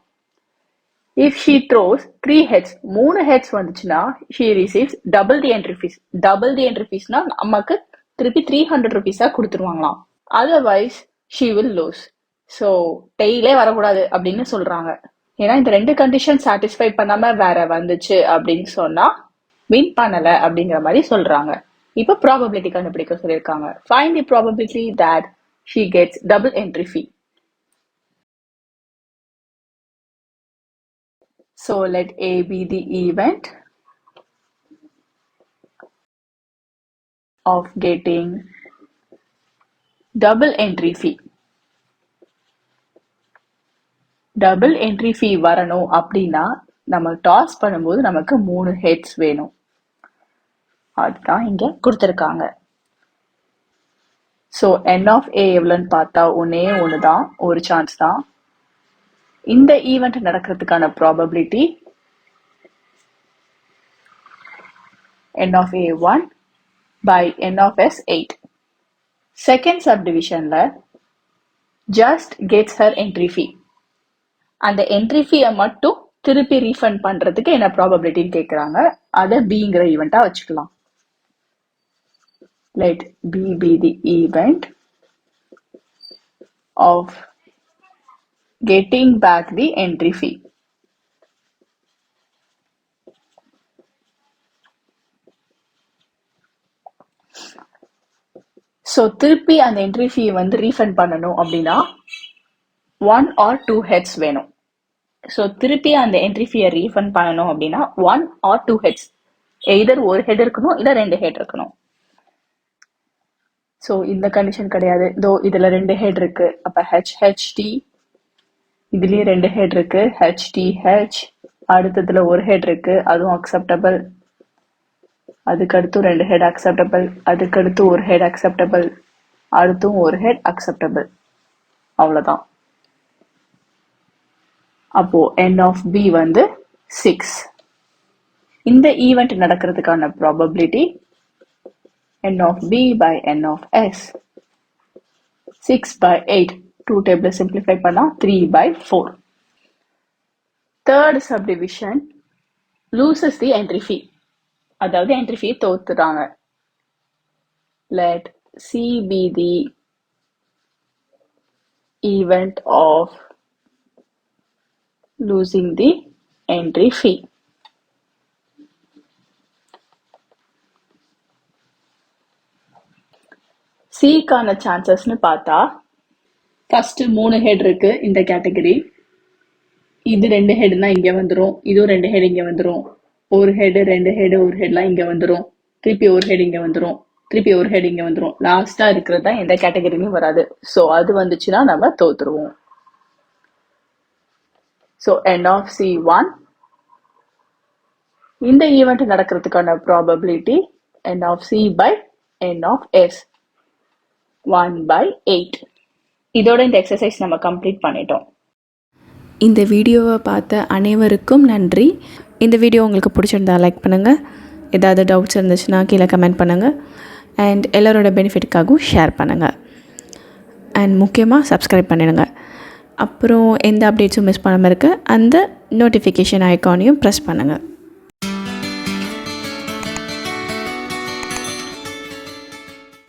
If she throws 3 heads, 3 heads வந்துச்சுன்னா she receives double the entry fees. Double the entry feesனா நமக்கு திருப்பி 300 rupees கொடுத்துருவாங்களாம். Otherwise she will lose. So daily வரக்கூடாது அப்படின்னு சொல்றாங்க. ஏன்னா இந்த 2 கண்டிஷன் சாட்டிஸ்ஃபை பண்ணாம வேற வந்துச்சு அப்படின்னு சொன்னா வின் பண்ணல அப்படிங்கிற மாதிரி சொல்றாங்க. இப்போ ப்ராபபிலிட்டி கண்டுபிடிக்க சொல்லியிருக்காங்க. Find the probability that she gets double entry fee. So let A be the event of getting double entry fee. Double entry ஃபீ வரணும் அப்படின்னா நம்ம டாஸ் பண்ணும்போது நமக்கு 3 ஹெட்ஸ் வேணும், அதுதான் இங்க கொடுத்துருக்காங்க. ஸோ n of a எவ்வளோன்னு பார்த்தா ஒன்று தான், ஒரு சான்ஸ் தான். இந்த ஈவெண்ட் நடக்கிறதுக்கான probability n of a 1 by n of s 8. Second சப்டிவிஷன்ல just gets her entry fee. அந்த என்ட்ரி ஃபீயை மட்டும் திருப்பி ரீஃபண்ட் பண்றதுக்கு என்ன ப்ராபபிலிட்டின்னு கேட்குறாங்க. அதை பிங்கிற ஈவெண்ட்டா வச்சுக்கலாம். Let B be the event of getting back the entry fee. So திருப்பி அந்த என்ட்ரி ஃபீ வந்து ரீஃபண்ட் பண்ணணும் அப்படின்னா 1 or 2 heads வேணும். ஸோ திருப்பி அந்த என்ட்ரி ஃபீயை ரீஃபண்ட் பண்ணணும் அப்படின்னா 1 or 2 heads, எய்தர் ஒரு ஹெட் இருக்கணும் இல்லை 2 ஹெட் இருக்கணும். ஸோ இந்த கண்டிஷன் கிடையாது. இதோ இதுல 2 ஹெட் இருக்கு, அப்ப HHT, இதுலயும் 2 ஹெட் இருக்கு, HTH, அடுத்ததுல ஒரு ஹெட் இருக்கு, அதுவும் அக்செப்டபிள். அதுக்கடுத்து 2 ஹெட் அக்செப்டபிள், அதுக்கடுத்து ஒரு ஹெட் அக்செப்டபிள், அடுத்தும் ஒரு ஹெட் அக்செப்டபிள். அவ்வளோதான். அப்போ n of b வந்து 6. இந்த ஈவெண்ட் நடக்கிறதுக்கான probability n of b by n of s. 6 by 8, 2 table simplify பண்ணா 3 by 4. Third subdivision loses the entry fee. அதாவது entry fee தோத்துறாங்க. Let C be the event of losing the entry fee. C-க்கான சான்சஸ்னு பார்த்தா first 3 head இருக்கு இந்த category. இது 2 ஹெட்னா இங்க வந்துரும், இதுவும் 2 head இங்க வந்துரும், ஒரு ஹெட் 2 ஹெட் ஒரு ஹெட்லாம் இங்க வந்துரும், திருப்பி ஒரு ஹெட் இங்க வந்துரும், திருப்பி ஒரு ஹெட் இங்க வந்துரும். லாஸ்டா இருக்கிறது தான் எந்த கேட்டகரிலையும் வராது. ஸோ அது வந்துச்சுன்னா நம்ம தோத்துருவோம். ஸோ n of C1 இந்த ஈவெண்ட் நடக்கிறதுக்கான probability n of C by n of S 1 by 8. இதோட இந்த எக்ஸசைஸ் நம்ம கம்ப்ளீட் பண்ணிட்டோம். இந்த வீடியோவை பார்த்த அனைவருக்கும் நன்றி. இந்த வீடியோ உங்களுக்கு பிடிச்சிருந்தா லைக் பண்ணுங்கள். ஏதாவது டவுட்ஸ் இருந்துச்சுன்னா கீழே கமெண்ட் பண்ணுங்கள். அண்ட் எல்லோரோட பெனிஃபிட்டுக்காகவும் ஷேர் பண்ணுங்கள். அண்ட் முக்கியமாக சப்ஸ்கிரைப் பண்ணிடுங்க. அப்புறம் எந்த அப்டேட்ஸும் மிஸ் பண்ணாமல் இருக்க அந்த நோட்டிஃபிகேஷன் ஐக்கானையும் ப்ரெஸ் பண்ணுங்கள்.